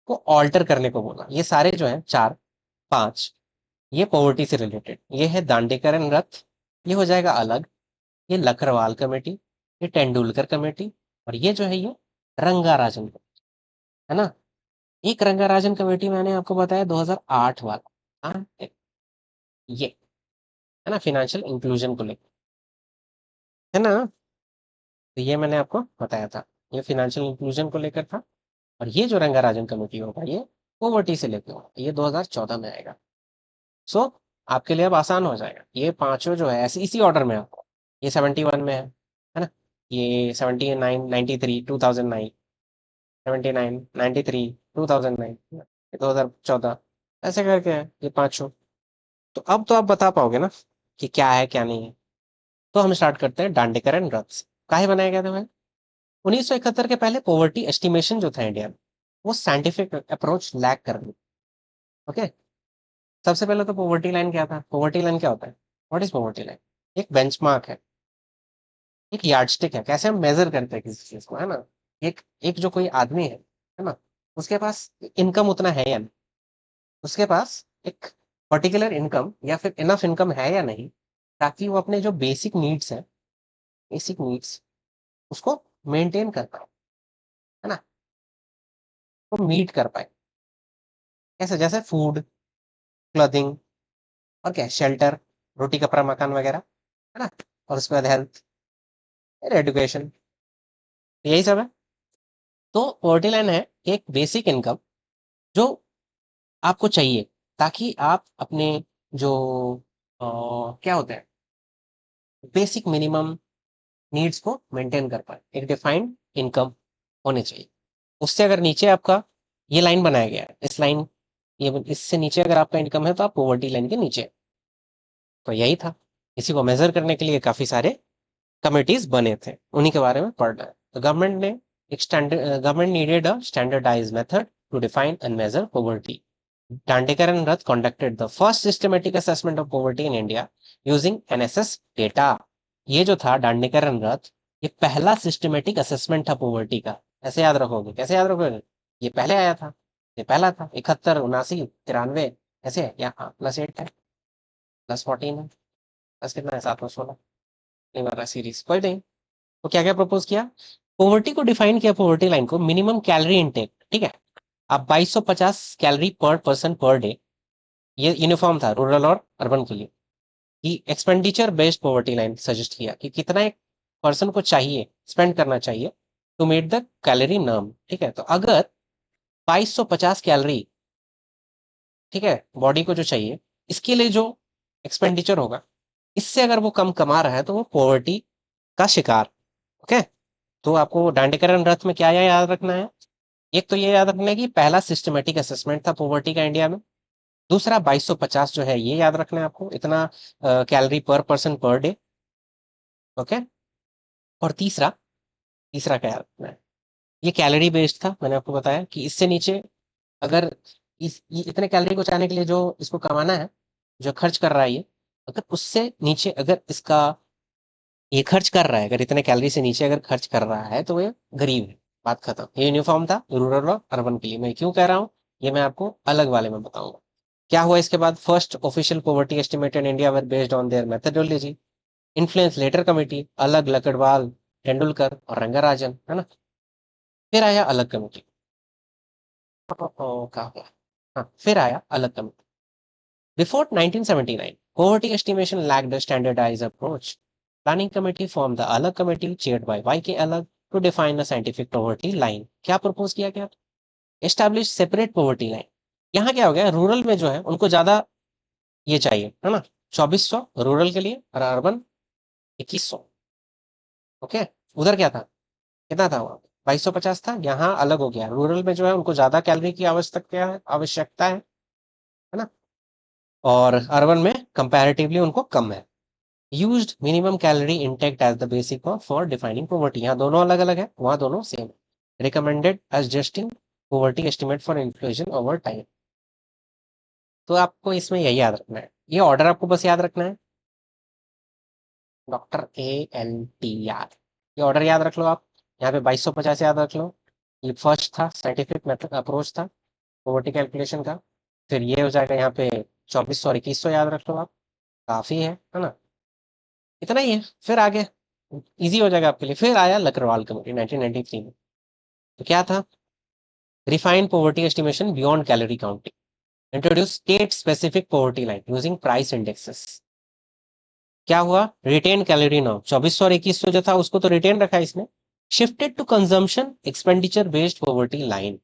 को ऑल्टर करने को बोला। ये सारे जो है चार पांच, ये पॉवर्टी से रिलेटेड, ये है दांडेकर एंड रथ, ये हो जाएगा अलग, ये लखरवाल कमेटी, ये तेंदुलकर कमेटी, और ये जो है ये रंगाराजन, है ना। एक रंगाराजन कमेटी मैंने आपको बताया 2008 वाला, हाँ, ये, है ना, फाइनेंशियल इंक्लूजन को लेकर, है ना। तो ये मैंने आपको बताया था, ये फाइनेंशियल इंक्लूजन को लेकर था। और ये जो रंगाराजन कमेटी होगा ये पॉवर्टी से लेकर होगा, ये 2014 में आएगा। सो आपके लिए अब आसान हो जाएगा, ये पांचों जो है ऐसे इसी ऑर्डर में आपको, ये 71 में है ना, ये 79, 93, 2009, 79, 93, 2009, ये 2014, ऐसे करके है ये पांचों। तो अब तो आप बता पाओगे ना कि क्या है क्या नहीं है। तो हम स्टार्ट करते हैं दांडेकर एंड रथ। काहे बनाया गया था भाई? 1971 के पहले पॉवर्टी एस्टिमेशन जो था इंडिया में, वो साइंटिफिक अप्रोच लैक कर रही। ओके, सबसे पहले तो पॉवर्टी लाइन क्या था, पॉवर्टी लाइन क्या होता है, व्हाट इज पॉवर्टी लाइन? एक बेंचमार्क है, एक यार्डस्टिक है, कैसे हम मेजर करते हैं किसी चीज को, है ना। एक एक जो कोई आदमी है ना, उसके पास इनकम उतना है या नहीं, उसके पास एक पर्टिकुलर इनकम या फिर इनफ इनकम है या नहीं, ताकि वो अपने जो बेसिक नीड्स है, बेसिक नीड्स उसको मेंटेन कर पाए, है ना, वो मीट कर पाए। कैसे? जैसे फूड, क्लोथिंग, और क्या, शेल्टर, रोटी कपड़ा मकान वगैरह, है ना, और उसके बाद हेल्थ, एजुकेशन, यही सब है। तो पॉवर्टी लाइन है एक बेसिक इनकम जो आपको चाहिए, ताकि आप अपने जो क्या होते हैं, बेसिक मिनिमम नीड्स को मेंटेन कर पाए, एक डिफाइंड इनकम होनी चाहिए। उससे अगर नीचे आपका ये लाइन बनाया गया है, इस लाइन, ये इससे नीचे अगर आपका इनकम है तो आप पॉवर्टी लाइन के नीचे हैं। तो यही था, इसी को मेजर करने के लिए काफी सारे कमिटीज बने थे, उन्हीं के बारे में पढ़ना है। तो गवर्नमेंट ने एक standard, government needed a standardize method to define and measure poverty. Dandekar and Rath conducted the first systematic assessment of poverty in India using NSS data। ये जो था डांडेकर एंड रथ, ये पहला सिस्टमेटिक असेसमेंट था पॉवर्टी का। ऐसे याद रखोगे, कैसे याद रखोगे? ये पहले आया था, ये पहला था, 71, 79, 93, ऐसे है, यहाँ +8 है, +14 है, प्लस कितना है, 716, नहीं बन रहा सीरीज, कोई नहीं। तो क्या क्या प्रपोज किया, पॉवर्टी को डिफाइन किया, पॉवर्टी लाइन को, मिनिमम कैलोरी इनटेक, ठीक है, अब 2250 कैलोरी पर पर्सन पर डे, ये यूनिफॉर्म था रूरल और अर्बन के लिए। कि expenditure based poverty line suggest किया कि कितना एक पर्सन को चाहिए, स्पेंड करना चाहिए टू मीट द कैलोरी नर्म। ठीक है, तो अगर 2250 कैलोरी, ठीक है, बॉडी को जो चाहिए, इसके लिए जो एक्सपेंडिचर होगा, इससे अगर वो कम कमा रहा है तो वो पॉवर्टी का शिकार। ओके, तो आपको दांडीकरण रथ में क्या याद रखना है? एक तो ये याद रखना है कि पहला सिस्टमेटिक असेसमेंट था पॉवर्टी का इंडिया में। दूसरा 2250 जो है ये याद रखना है आपको, इतना कैलोरी पर पर्सन पर डे। ओके, और तीसरा, तीसरा क्या याद रखना है? ये कैलोरी बेस्ड था, मैंने आपको बताया कि इससे नीचे अगर इतने कैलोरी को चाहने के लिए जो इसको कमाना है, जो खर्च कर रहा है ये, अगर उससे नीचे अगर इसका ये खर्च कर रहा है, अगर इतने कैलोरी से नीचे अगर खर्च कर रहा है तो ये गरीब है। बात खत्म। ये यूनिफॉर्म था रूरल और अर्बन के लिए। मैं क्यों कह रहा हूँ ये मैं आपको अलग वाले में बताऊंगा। क्या हुआ इसके बाद? First official poverty estimate in India were based on their methodology. Influence later committee, Alagh Lakdawala, Tendulkar और रंगाराजन, है ना। फिर आया अलग कमेटी। क्या हुआ? हाँ, फिर आया अलग committee. Before 1979, poverty estimation lacked a standardized approach. Planning committee formed the Alag committee chaired by Y.K. Alag to define a scientific poverty line. क्या प्रपोज किया गया? Establish separate poverty line. यहाँ क्या हो गया, रूरल में जो है उनको ज्यादा ये चाहिए, है ना। 2400 रूरल के लिए और अर्बन 2100। ओके, उधर क्या था, कितना था वहाँ? 2250 था। यहाँ अलग हो गया, रूरल में जो है उनको ज्यादा कैलोरी की आवश्यकता है ना। और अर्बन में कंपैरेटिवली उनको कम है। Used minimum calorie intake as the basic for defining poverty. यहाँ दोनों अलग अलग है, वहाँ दोनों सेम है। Recommended adjusting poverty estimate for inflation over time. तो आपको इसमें यही याद रखना है, ये ऑर्डर आपको बस याद रखना है। Dr. A L T R, ये ऑर्डर याद रख लो आप। यहाँ पे 2250 याद रख लो। ये फर्स्ट था, साइंटिफिक मेथड अप्रोच था पॉवर्टी कैलकुलेशन का। फिर ये हो जाएगा यहाँ पे 2400 और 2100 याद रख लो आप। काफी है ना। इतना ही है। फिर आगे इजी हो जाएगा आपके लिए। फिर आया लकड़वाल कमेटी 1993 में। तो क्या था? Refined poverty estimation beyond calorie counting, introduce state specific poverty line using price indexes. क्या हुआ? रिटेन कैलोरी नाउ 2400 और 2100 जो था उसको तो रिटेन रखा इसने। Shifted to consumption expenditure based poverty line.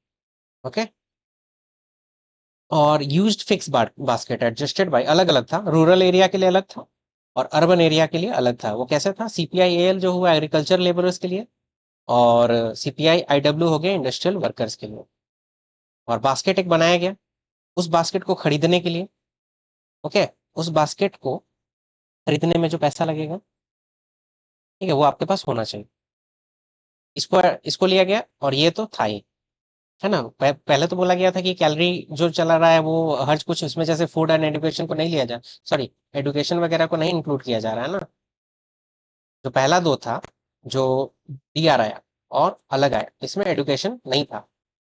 Okay, और used fix basket adjusted by, अलग अलग था, रूरल एरिया के लिए अलग था और अर्बन एरिया के लिए अलग था। वो कैसे था? सीपीआई एल जो हुआ एग्रीकल्चर लेबरर्स के लिए, और सीपीआई आईडब्ल्यू हो गया इंडस्ट्रियल वर्कर्स के लिए। और बास्केट एक बनाया गया, उस बास्केट को खरीदने के लिए। ओके, उस बास्केट को खरीदने में जो पैसा लगेगा, ठीक है, वो आपके पास होना चाहिए। इसको इसको लिया गया और ये तो था ही, है ना। पहले तो बोला गया था कि कैलोरी जो चला रहा है वो हर कुछ उसमें, जैसे फूड एंड एजुकेशन को नहीं लिया जा, सॉरी, एजुकेशन वगैरह को नहीं इंक्लूड किया जा रहा है ना। जो पहला दो था, जो डीआर आया और अलग आया, इसमें एजुकेशन नहीं था,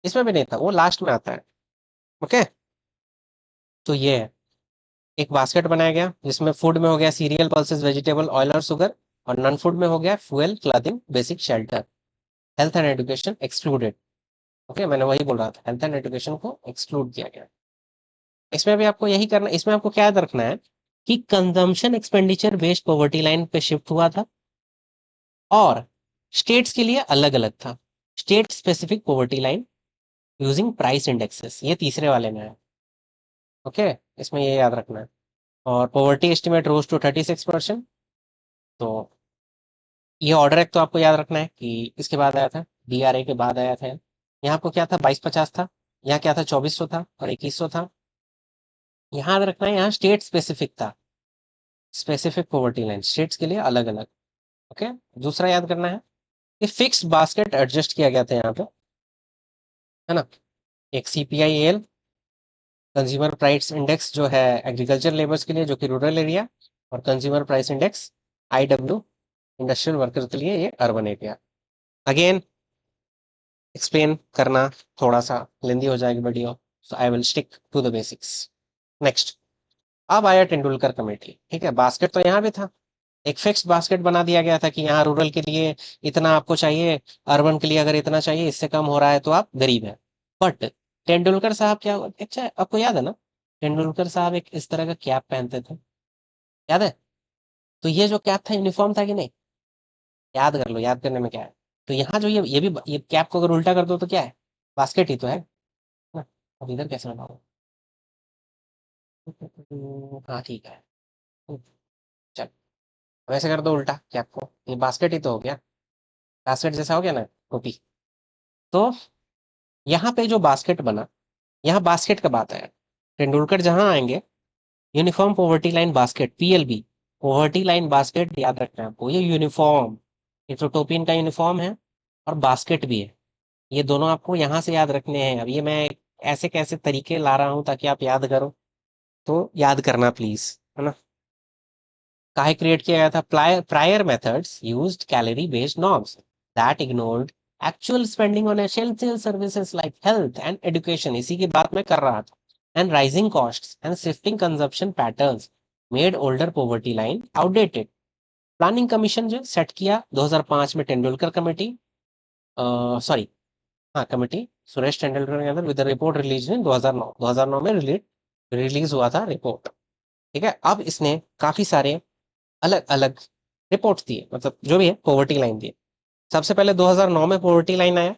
इसमें भी नहीं था, वो लास्ट में आता है। ओके, तो ये है। एक बास्केट बनाया गया जिसमें फूड में हो गया सीरियल, पल्सेस, वेजिटेबल, ऑयल और शुगर। और नॉन फूड में हो गया fuel, clothing, basic shelter. Health and education excluded. Okay, मैंने वही बोल रहा था, हेल्थ एंड एजुकेशन को एक्सक्लूड किया गया। इसमें भी आपको यही करना, इसमें आपको क्या याद रखना है कि consumption expenditure based poverty line पे शिफ्ट हुआ था और स्टेट्स के लिए अलग अलग था। State specific poverty line using price indexes, ये तीसरे वाले में है। ओके, इसमें ये याद रखना है। और पॉवर्टी एस्टिमेट रोज टू 36%। तो ये ऑर्डर एक तो आपको याद रखना है कि इसके बाद आया था, डीआरए के बाद आया था। यहाँ आपको क्या था? 2250 था। यहाँ क्या था? 2400 था और 2100 था। यहाँ याद रखना है, यहाँ स्टेट स्पेसिफिक था। स्पेसिफिक पॉवर्टी लाइन स्टेट्स के लिए अलग अलग। ओके, दूसरा याद करना है कि फिक्स्ड बास्केट एडजस्ट किया गया था यहाँ पे, है ना। एक CPI L, consumer price index जो है एग्रीकल्चर लेबर्स के लिए जो कि रूरल एरिया, और consumer price index IW industrial workers के लिए ये अर्बन एरिया। अगेन एक्सप्लेन करना थोड़ा सा लेंदी हो जाएगी video, so I will stick to the basics. Next, अब आया तेंदुलकर कमेटी। ठीक है, बास्केट तो यहाँ भी था, एक फिक्स्ड बास्केट बना दिया गया था कि यहाँ रूरल के लिए इतना आपको चाहिए, अर्बन के लिए अगर इतना चाहिए, इससे कम हो रहा है तो आप गरीब हैं। बट तेंदुलकर साहब क्या, अच्छा आपको याद है ना, तेंदुलकर साहब एक इस तरह का कैप पहनते थे, याद है? तो ये जो कैप था यूनिफॉर्म था कि नहीं? याद कर लो, याद करने में क्या है। तो यहाँ जो ये भी, ये कैप को अगर उल्टा कर दो तो क्या है? बास्केट ही तो है ना। अब इधर कैसे बनाओ? हाँ ठीक है, चल। वैसे कर दो उल्टा कैप को, ये बास्केट ही तो हो गया, बास्केट जैसा हो गया ना, टोपी। तो यहाँ पे जो बास्केट बना, यहाँ बास्केट का बात है, तेंदुलकर जहां आएंगे, uniform poverty line basket, PLB, poverty line basket याद रखना है आपको, ये यूनिफॉर्म, ये तो टोपी इनका यूनिफॉर्म है और बास्केट भी है, ये दोनों आपको यहाँ से याद रखने हैं। अब ये मैं ऐसे कैसे तरीके ला रहा हूँ ताकि आप याद करो, तो याद करना प्लीज, है ना। काहे क्रिएट किया गया था, prior methods used calorie based norms that ignored actual spending on essential services like health and education, इसी की बात मैं कर रहा था। And rising costs and shifting consumption patterns made older poverty line outdated. Planning commission जो set किया 2005 में, तेंदुलकर कमेटी, सॉरी, हाँ कमेटी, सुरेश तेंदुलकर के अंदर, विद रिपोर्ट रिलीज इन 2009, 2009 में रिलीज हुआ था रिपोर्ट। ठीक है, अब इसने काफी सारे अलग अलग रिपोर्ट्स दिए, मतलब जो भी है पॉवर्टी लाइन दिए। सबसे पहले 2009 में पॉवर्टी लाइन आया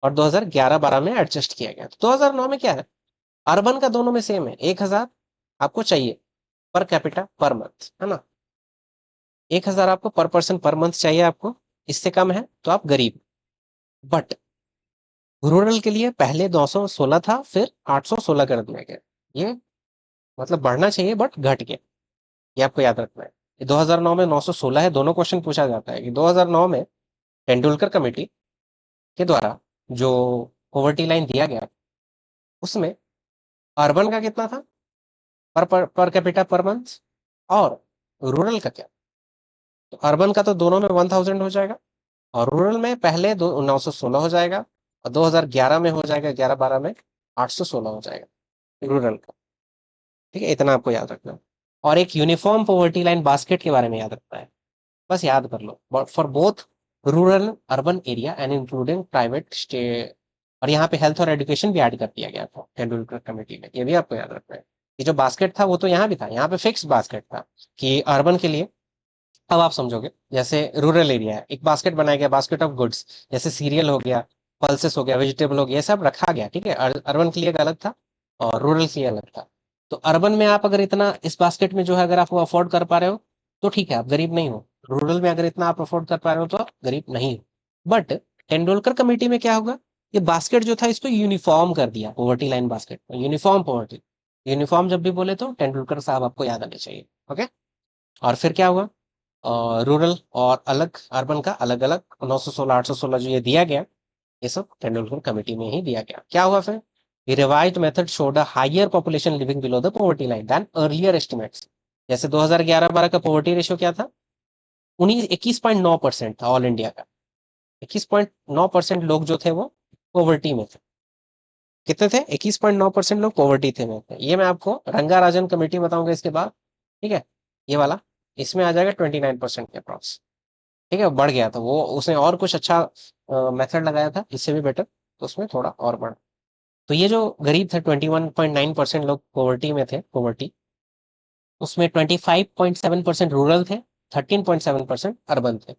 और 2011-12 में एडजस्ट किया गया। तो 2009 में क्या है, अर्बन का दोनों में सेम है, 1000 आपको चाहिए पर कैपिटा पर मंथ, है ना, 1000 आपको पर पर्सन पर मंथ चाहिए आपको, इससे कम है तो आप गरीब। बट रूरल के लिए पहले 916 था, फिर 816 कर दिया गया, ये मतलब बढ़ना चाहिए बट घट गया, ये आपको याद रखना है। ये 2009 में 916 है, दोनों क्वेश्चन पूछा जाता है कि 2009 में तेंदुलकर कमेटी के द्वारा जो पॉवर्टी लाइन दिया गया, उसमें अर्बन का कितना था पर कैपिटा पर मंथ, और रूरल का क्या। तो अर्बन का तो दोनों में 1000 हो जाएगा, और रूरल में पहले 916 हो जाएगा, और 2011 में हो जाएगा, 11-12 में 816 हो जाएगा रूरल का। ठीक है, इतना आपको याद रखना है। और एक यूनिफॉर्म पॉवर्टी लाइन बास्केट के बारे में याद रखना है, बस याद कर लो, for both rural urban area and including private stay. और यहाँ पे हेल्थ और एजुकेशन भी ऐड कर दिया गया था तेंदुलकर कमेटी में, ये भी आपको याद रखना है। ये जो बास्केट था वो तो यहाँ भी था, यहाँ पे फिक्स बास्केट था कि अर्बन के लिए, अब आप समझोगे, जैसे रूरल एरिया है, एक बास्केट बनाया गया, बास्केट ऑफ गुड्स, जैसे सीरियल हो गया, पल्सेस हो गया, वेजिटेबल हो गया, ये सब रखा गया। ठीक है, अर्बन के लिए एक अलग था और रूरल के लिए अलग था। तो अर्बन में आप अगर इतना इस बास्केट में जो है अगर आप वो अफोर्ड कर पा रहे हो तो ठीक है, आप गरीब नहीं हो। रूरल में अगर इतना आप अफोर्ड कर पा रहे हो तो आप गरीब नहीं हो। बट तेंदुलकर कमेटी में क्या होगा, ये बास्केट जो था इसको यूनिफॉर्म कर दिया, poverty line basket, uniform poverty. Uniform जब भी बोले तो तेंदुलकर साहब आपको याद आने चाहिए। ओके, और फिर क्या हुआ, रूरल और अलग, अर्बन का अलग अलग, 916 816 जो ये दिया गया, ये सब तेंदुलकर कमेटी में ही दिया गया। क्या हुआ फिर, revised method showed a higher population living below the poverty line than earlier estimates. जैसे 2011-12 का पॉवर्टी रेशियो क्या था, 21.9% था ऑल इंडिया का, 21.9% लोग जो थे वो पॉवर्टी में थे। कितने थे, 21.9% लोग पॉवर्टी थे में थे। ये मैं आपको रंगा राजन कमेटी बताऊंगा इसके बाद। ठीक है, ये वाला, इसमें आ जाएगा 29% के अप्रॉक्स। ठीक है, बढ़ गया था वो, उसने और कुछ अच्छा मेथड लगाया था इससे भी बेटर, तो उसमें थोड़ा और बढ़। तो ये जो गरीब थे, 21.9% लोग पॉवर्टी में थे, पॉवर्टी, उसमें 25.7% रूरल थे, 13.7% अर्बन थे।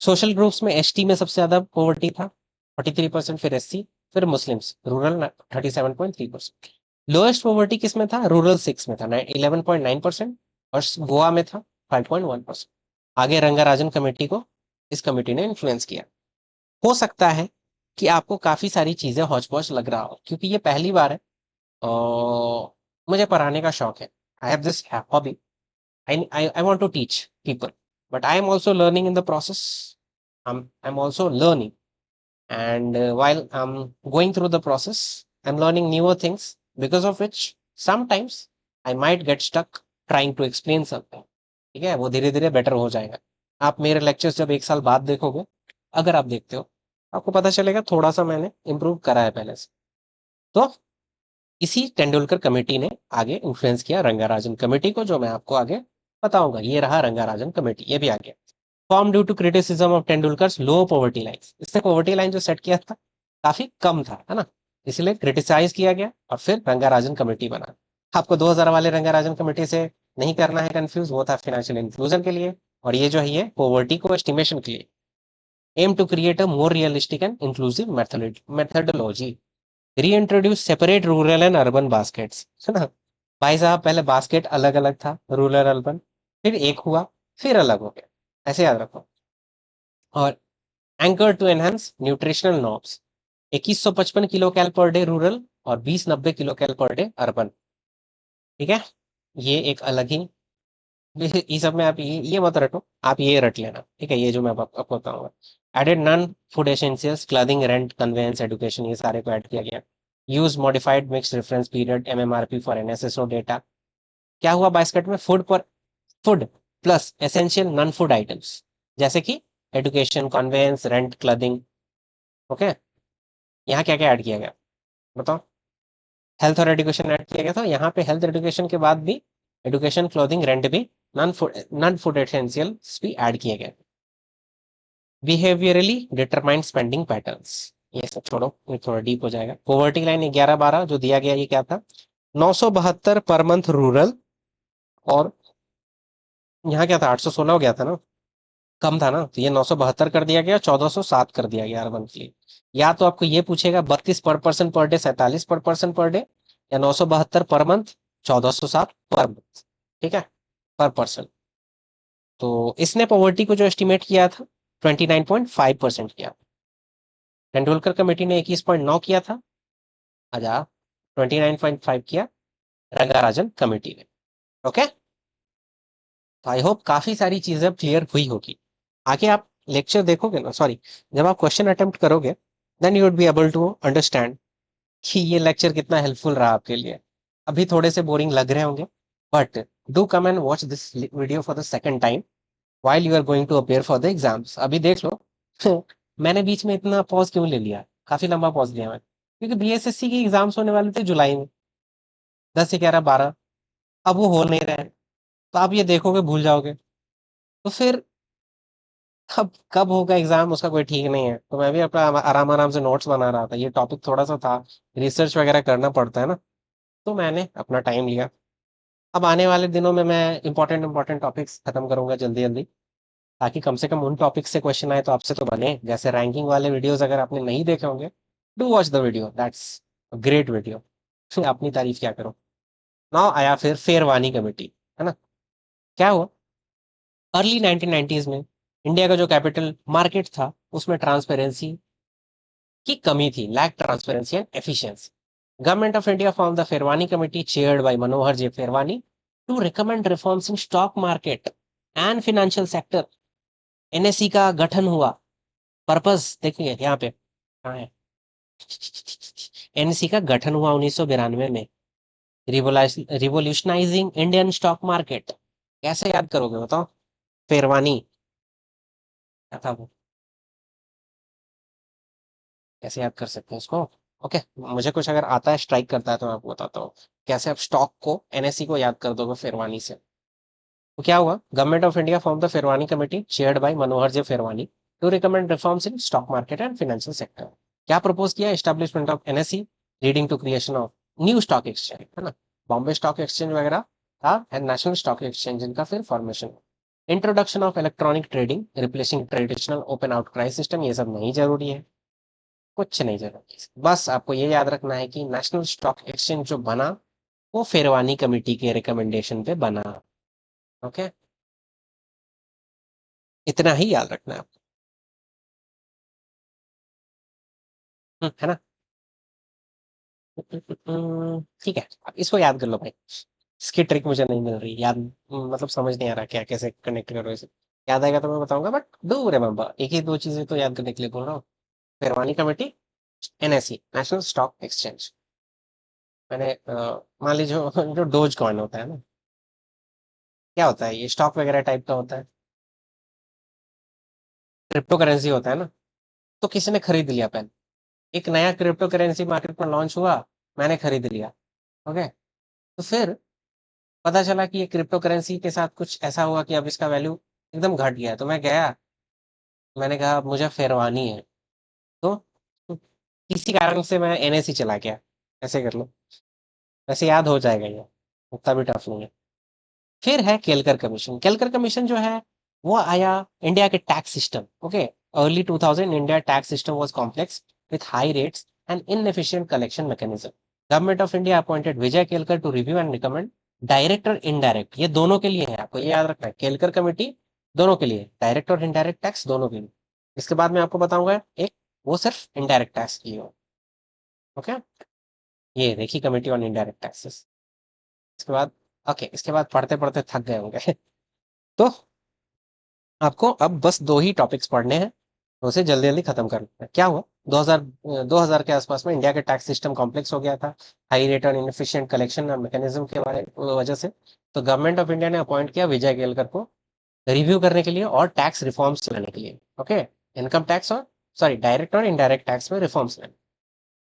सोशल ग्रुप्स में एसटी में सबसे ज्यादा पॉवर्टी था, 43%, फिर एससी, फिर मुस्लिम्स, रूरल 37.3%। लोएस्ट पॉवर्टी किस में था, रूरल 6 में था, 11.9%, और गोवा में था 5.1%। आगे रंगाराजन कमेटी को इस कमेटी ने इन्फ्लुएंस किया। हो सकता है कि आपको काफी सारी चीजें हौच पौच लग रहा हो, क्योंकि ये पहली बार है और मुझे पढ़ाने का शौक है, I have this hobby, I want to teach people, but I am also learning in the process. I'm also learning, and while I'm going through the process, I'm learning newer things. Because of which, sometimes I might get stuck trying to explain something. ठीक है, वो धीरे धीरे better हो जाएगा। आप मेरे lectures जब एक साल बाद देखोगे, अगर आप देखते हो, आपको पता चलेगा थोड़ा सा मैंने इम्प्रूव करा है पहले से। तो इसी तेंदुलकर कमेटी ने आगे इन्फ्लुएंस किया रंगाराजन कमेटी को, जो मैं आपको आगे बताऊंगा। ये रहा रंगाराजन कमेटी, ये भी आ गया। Form due to criticism of Tendulkar low poverty line, इसने पॉवर्टी लाइन जो सेट किया था काफी कम था, है ना, इसलिए क्रिटिसाइज किया गया और फिर रंगाराजन कमेटी बना। आपको 2000 वाले रंगाराजन कमेटी से नहीं करना है कंफ्यूज, वो था फाइनेंशियल इंक्लूजन के लिए, और ये जो है ये पॉवर्टी को एस्टिमेशन के लिए। Aim to create a more realistic and inclusive methodology, reintroduce separate rural and urban baskets, है ना। भाई साहब, पहले बास्केट अलग अलग था, रूरल अर्बन, फिर एक हुआ, फिर अलग हो गया। ऐसे याद रखो। और anchor to enhance nutritional norms, 2155 kilo cal per day rural और 2090 kilo cal per day urban. ठीक है, ये एक अलग ही, ये सब में आप ये मत रटो, आप ये रट लेना, ठीक है, ये जो मैं आपको बताऊंगा। Added non food essentials, clothing, rent, conveyance, education, ये सारे को ऐड किया गया। Use modified mix reference period MMRP for NSSO data. क्या हुआ 22 में, फूड पर food plus essential non food items, जैसे कि education, conveyance, rent, clothing. Okay, यहाँ क्या क्या ऐड किया गया बताओ। हेल्थ और एजुकेशन ऐड किया गया था, यहाँ पे हेल्थ एजुकेशन के बाद भी एजुकेशन, क्लोथिंग, रेंट भी, नॉन फूड एसेंशियल्स भी ऐड किए गए। बिहेवियरली डिटरमाइंड स्पेंडिंग पैटर्न्स, ये सब छोड़ो, ये थोड़ा डीप हो जाएगा। पॉवर्टी लाइन 11-12 जो दिया गया, ये क्या था, 972 पर मंथ रूरल, और यहाँ क्या था, 816 हो गया था ना, कम था ना, तो ये 972 कर दिया गया, 1407 कर दिया गया अर्बन के लिए। या तो आपको ये पूछेगा 32 पर पर्सन पर डे, 47 पर पर्सन पर डे, या 972 पर मंथ, 1407 पर मंथ। ठीक है, पर पर्सन। तो इसने पॉवर्टी को जो एस्टिमेट किया था 29.5% किया। तेंदुलकर कमेटी ने 21.9 किया था, अच्छा 29.5 किया रंगाराजन कमेटी ने। ओके, तो आई होप काफी सारी चीजें अब क्लियर हुई होगी। आगे आप लेक्चर देखोगे ना, सॉरी, जब आप क्वेश्चन अटेम्प्ट करोगे, then you would be able to understand कि ये लेक्चर कितना हेल्पफुल रहा आपके लिए। अभी थोड़े से बोरिंग लग रहे होंगे, but do come and watch this video for the second time while you are going to appear for the exams। अभी देख लो मैंने बीच में इतना पॉज क्यों ले लिया, काफी लंबा पॉज लिया मैं, क्योंकि बीएसएससी के एग्जाम्स होने वाले थे जुलाई में, 10, 11, 12। अब वो हो नहीं रहे हैं, तो आप ये देखोगे भूल जाओगे, तो फिर कब कब होगा एग्जाम उसका कोई ठीक नहीं है। तो मैं भी अपना आराम आराम से नोट्स बना रहा था, ये टॉपिक थोड़ा सा था, रिसर्च वगैरह करना पड़ता है ना, तो मैंने अपना टाइम लिया। अब आने वाले दिनों में मैं इंपॉर्टेंट इंपॉर्टेंट टॉपिक्स खत्म करूंगा जल्दी जल्दी, ताकि कम से कम उन टॉपिक से क्वेश्चन आए तो आपसे तो बने। जैसे रैंकिंग वाले वीडियोस अगर आपने नहीं देखे होंगे, do watch the video, that's great video. अपनी तारीफ क्या करो। नाउ आया फिर फेरवानी कमेटी, है ना। क्या हुआ, अर्ली 1990s में इंडिया का जो कैपिटल मार्केट था उसमें ट्रांसपेरेंसी की कमी थी, lack transparency and efficiency. Government of India form the Pherwani committee chaired by Manohar J Pherwani to recommend reforms in stock market and financial sector. NSC का गठन हुआ, पर्पस देखिए यहाँ पे कहाँ है, एनएससी का गठन हुआ 1992 में, रिवोल्यूशनाइजिंग इंडियन स्टॉक मार्केट। कैसे याद करोगे बताओ, फेरवानी क्या था वो, कैसे याद कर सकते हैं उसको। ओके, मुझे कुछ अगर आता है, स्ट्राइक करता है, तो मैं आपको बताता हूँ कैसे आप स्टॉक को, एनएससी को याद कर दोगे फेरवानी से। तो क्या हुआ, Government of India form the Pherwani committee chaired by Manohar J Pherwani to recommend reforms in stock market and financial sector. क्या प्रपोज किया, establishment of NSC leading to creation of new stock exchange, है ना, बॉम्बे स्टॉक एक्सचेंज वगैरह था, and national Stock exchange, इनका फिर formation. Introduction of electronic trading replacing traditional open outcry system, ये सब नहीं जरूरी है, कुछ नहीं जरूरी है। बस आपको ये याद रखना है कि नेशनल स्टॉक एक्सचेंज जो बना वो फेरवानी कमेटी के रिकमेंडेशन पे बना। ओके, इतना ही याद रखना है आपको। है ना। ठीक है, अब इसको याद कर लो भाई, इसकी ट्रिक मुझे नहीं मिल रही याद, मतलब समझ नहीं आ रहा क्या कैसे कनेक्ट करो इसे। याद आएगा तो मैं बताऊंगा, बट डू रिमेम्बर, एक ही दो चीजें तो याद करने के लिए बोल रहा हूँ। Pherwani committee, NSC National Stock Exchange. मैंने मान लीजिए जो डोज कॉइन होता है ना, क्या होता है, ये स्टॉक वगैरह टाइप का होता है, क्रिप्टो करेंसी होता है ना। तो किसी ने खरीद लिया पहले, एक नया क्रिप्टो करेंसी मार्केट में लॉन्च हुआ, मैंने खरीद लिया। ओके, तो फिर पता चला कि ये क्रिप्टो करेंसी के साथ कुछ ऐसा हुआ कि अब इसका वैल्यू एकदम घट गया, तो मैं गया, मैंने कहा अब मुझे फेरवानी है, तो किसी कारण से मैं एनएससी चला गया। ऐसे कर लो, वैसे याद हो जाएगा ये, उतना भी टफ नहीं है। फिर है केलकर कमीशन। केलकर कमीशन जो है वो आया इंडिया के tax system. Okay, early 2000 India tax system was complex with high rates and inefficient collection mechanism. Government of India appointed Vijay Kelkar to review and recommend direct और इनडायरेक्ट, ये दोनों के लिए है, आपको ये याद रखना है, केलकर कमेटी दोनों के लिए, डायरेक्ट और इनडायरेक्ट टैक्स दोनों के लिए। इसके बाद मैं आपको बताऊंगा एक, वो सिर्फ इनडायरेक्ट टैक्स के लिए हो। ओके, ये देखी कमेटी ऑन इनडायरेक्ट टैक्सेस। इसके बाद, ओके, इसके बाद पढ़ते पढ़ते थक गए होंगे तो आपको अब बस दो ही टॉपिक्स पढ़ने हैं, उसे जल्दी जल्दी खत्म करना है। क्या हुआ, 2000 के आसपास में इंडिया के टैक्स सिस्टम कॉम्प्लेक्स हो गया था, हाई रेट और इनएफिशिएंट कलेक्शन मैकेनिज्म के बारे वजह से। तो गवर्नमेंट ऑफ इंडिया ने अपॉइंट किया विजय केलकर को रिव्यू करने के लिए और टैक्स रिफॉर्म्स लाने के लिए। ओके, इनकम टैक्स और, सॉरी, डायरेक्ट और इनडायरेक्ट टैक्स में रिफॉर्म्स लाने।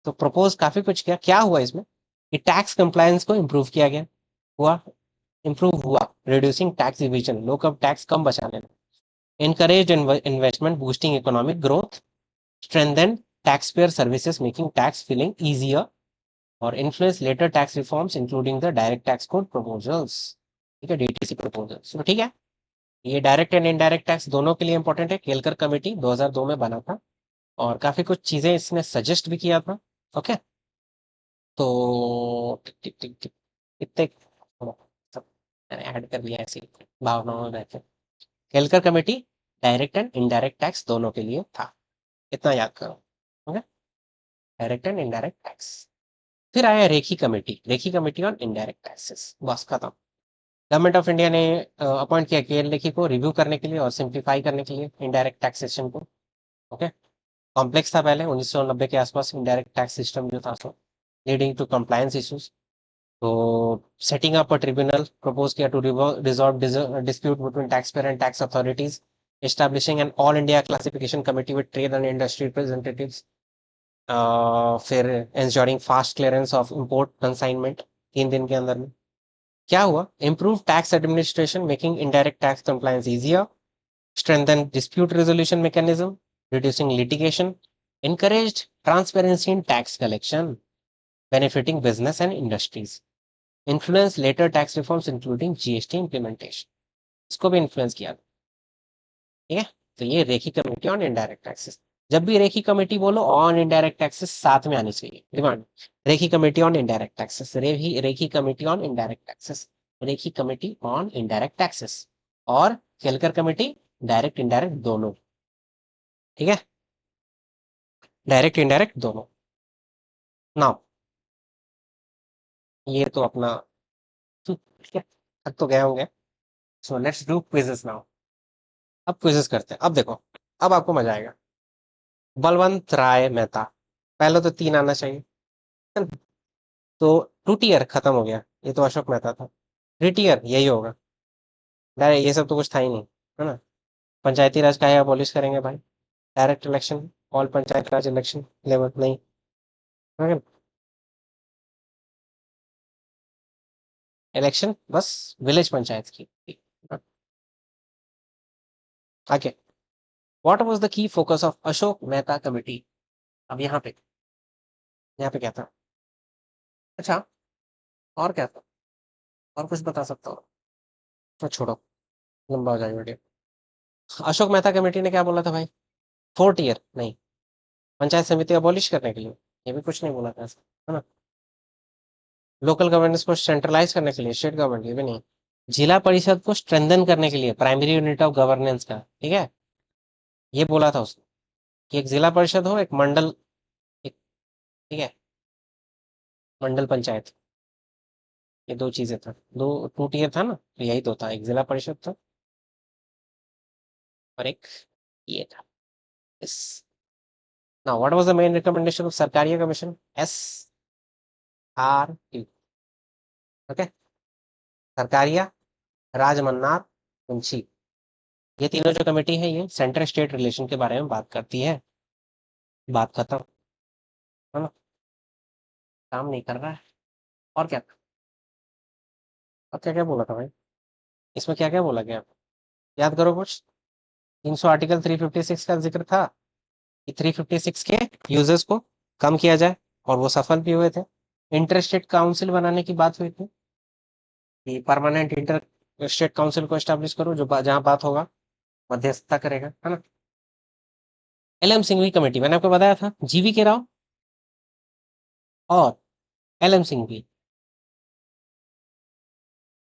तो प्रपोज काफी कुछ किया। क्या हुआ इसमें कि टैक्स कंप्लायंस को इम्प्रूव किया गया, हुआ, इम्प्रूव हुआ, रिड्यूसिंग टैक्स इविजन, लोग अब टैक्स कम बचाने लगे, encouraged investment, boosting economic growth, strengthened taxpayer services, making tax filing easier, और influence later tax reforms including the direct tax code proposals। ठीक है, डीटीसी प्रपोजल्स। तो ठीक है, ये डायरेक्ट एंड इनडायरेक्ट टैक्स दोनों के लिए इंपॉर्टेंट है। केलकर कमेटी 2002 में बना था और काफी कुछ चीजें इसने सजेस्ट भी किया था। ओके, तो टिक टिक टिक टिक, इतने सब मैंने ऐड कर लिया ऐसी भावनाओं में रहते। Kelkar committee direct and indirect tax दोनों के लिए था, इतना याद करो। Okay, direct and indirect tax. फिर आया Rekhi committee, Rekhi committee on indirect taxes, बस खत्म। गवर्नमेंट ऑफ इंडिया ने अपॉइंट किया केएल रेखी को रिव्यू करने के लिए और सिंप्लीफाई करने के लिए इनडायरेक्ट टैक्सेशन को। ओके, कॉम्प्लेक्स था पहले 1990 के आसपास इनडायरेक्ट टैक्स सिस्टम जो था, तो लीडिंग टू कंप्लायंस इश्यूज। तो setting up a tribunal propose किया to resolve dispute between tax payer and tax authorities, establishing an all India classification committee with trade and industry representatives. फिर ensuring fast clearance of import consignment 3 दिन के अंदर में। क्या हुआ, improve tax administration, making indirect tax compliance easier, strengthen dispute resolution mechanism, reducing litigation, encouraged transparency in tax collection, benefiting business and industries, influence later tax reforms including GST implementation। इसको भी influence किया, ठीक है। तो ये रेखी committee on indirect taxes. जब भी रेखी committee बोलो, ऑन इनडायरेक्ट टैक्सेस साथ में आनी चाहिए demand. Rekhi committee on indirect taxes, Rekhi committee on indirect taxes, Rekhi committee on indirect taxes, और केलकर कमेटी डायरेक्ट इनडायरेक्ट दोनों। ठीक है, डायरेक्ट इनडायरेक्ट दोनों। नाउ ये तो अपना ठीक है, थक तो गए होंगे। So let's do quizzes now. अब क्विजेस करते हैं। अब देखो, अब आपको मजा आएगा। बलवंत राय मेहता, पहले तो 3 आना चाहिए। तो टू टीयर खत्म हो गया, ये तो अशोक मेहता था। 3 टीयर यही होगा। डायरेक्ट ये सब तो कुछ था ही नहीं, है ना। पंचायती राज का है, अबॉलिश करेंगे भाई। डायरेक्ट इलेक्शन, ऑल पंचायत राज इलेक्शन लेवल नहीं, इलेक्शन बस विलेज पंचायत की। Okay, what was the key focus of Ashok Mehta committee. अब यहाँ पे क्या था, अच्छा, और क्या था, और कुछ बता सकता हूँ तो छोड़ो, लंबा हो जाएगा वीडियो। अशोक मेहता कमेटी ने क्या बोला था भाई, 4 टीयर नहीं, पंचायत समिति अबॉलिश करने के लिए, ये भी कुछ नहीं बोला था ऐसा, है ना। लोकल गवर्नेंस को सेंट्रलाइज करने के लिए, स्टेट गवर्नमेंट, ये भी नहीं। जिला परिषद को स्ट्रेंथन करने के लिए, प्राइमरी यूनिट ऑफ गवर्नेंस का, ठीक है, ये बोला था उसने कि एक जिला परिषद हो, एक मंडल, एक, ठीक है, मंडल पंचायत, ये 2 चीजें था, 2 टीयर था ना, तो यही तो था, एक जिला परिषद था और एक ये था। Yes, now what was the main recommendation of Sarkaria commission, SRT। Okay, Sarkaria, Rajamannar, Munshi, ये तीनों जो कमेटी है, ये सेंटर स्टेट रिलेशन के बारे में बात करती है। बात खत्म, है ना। काम नहीं कर रहा है, और क्या, अब क्या क्या बोला था भाई, इसमें क्या क्या बोला गया, याद करो कुछ। 300 आर्टिकल 356 का जिक्र था कि 356 के यूजर्स को कम किया जाए, और वो सफल भी हुए थे। इंटर स्टेट काउंसिल बनाने की बात हुई थी कि परमानेंट इंटर स्टेट काउंसिल को एस्टेब्लिश करो, जो जहां बात होगा मध्यस्थता करेगा, है ना। एलएम सिंघवी कमेटी, मैंने आपको बताया था, जीवी के राव और एलएम सिंघवी,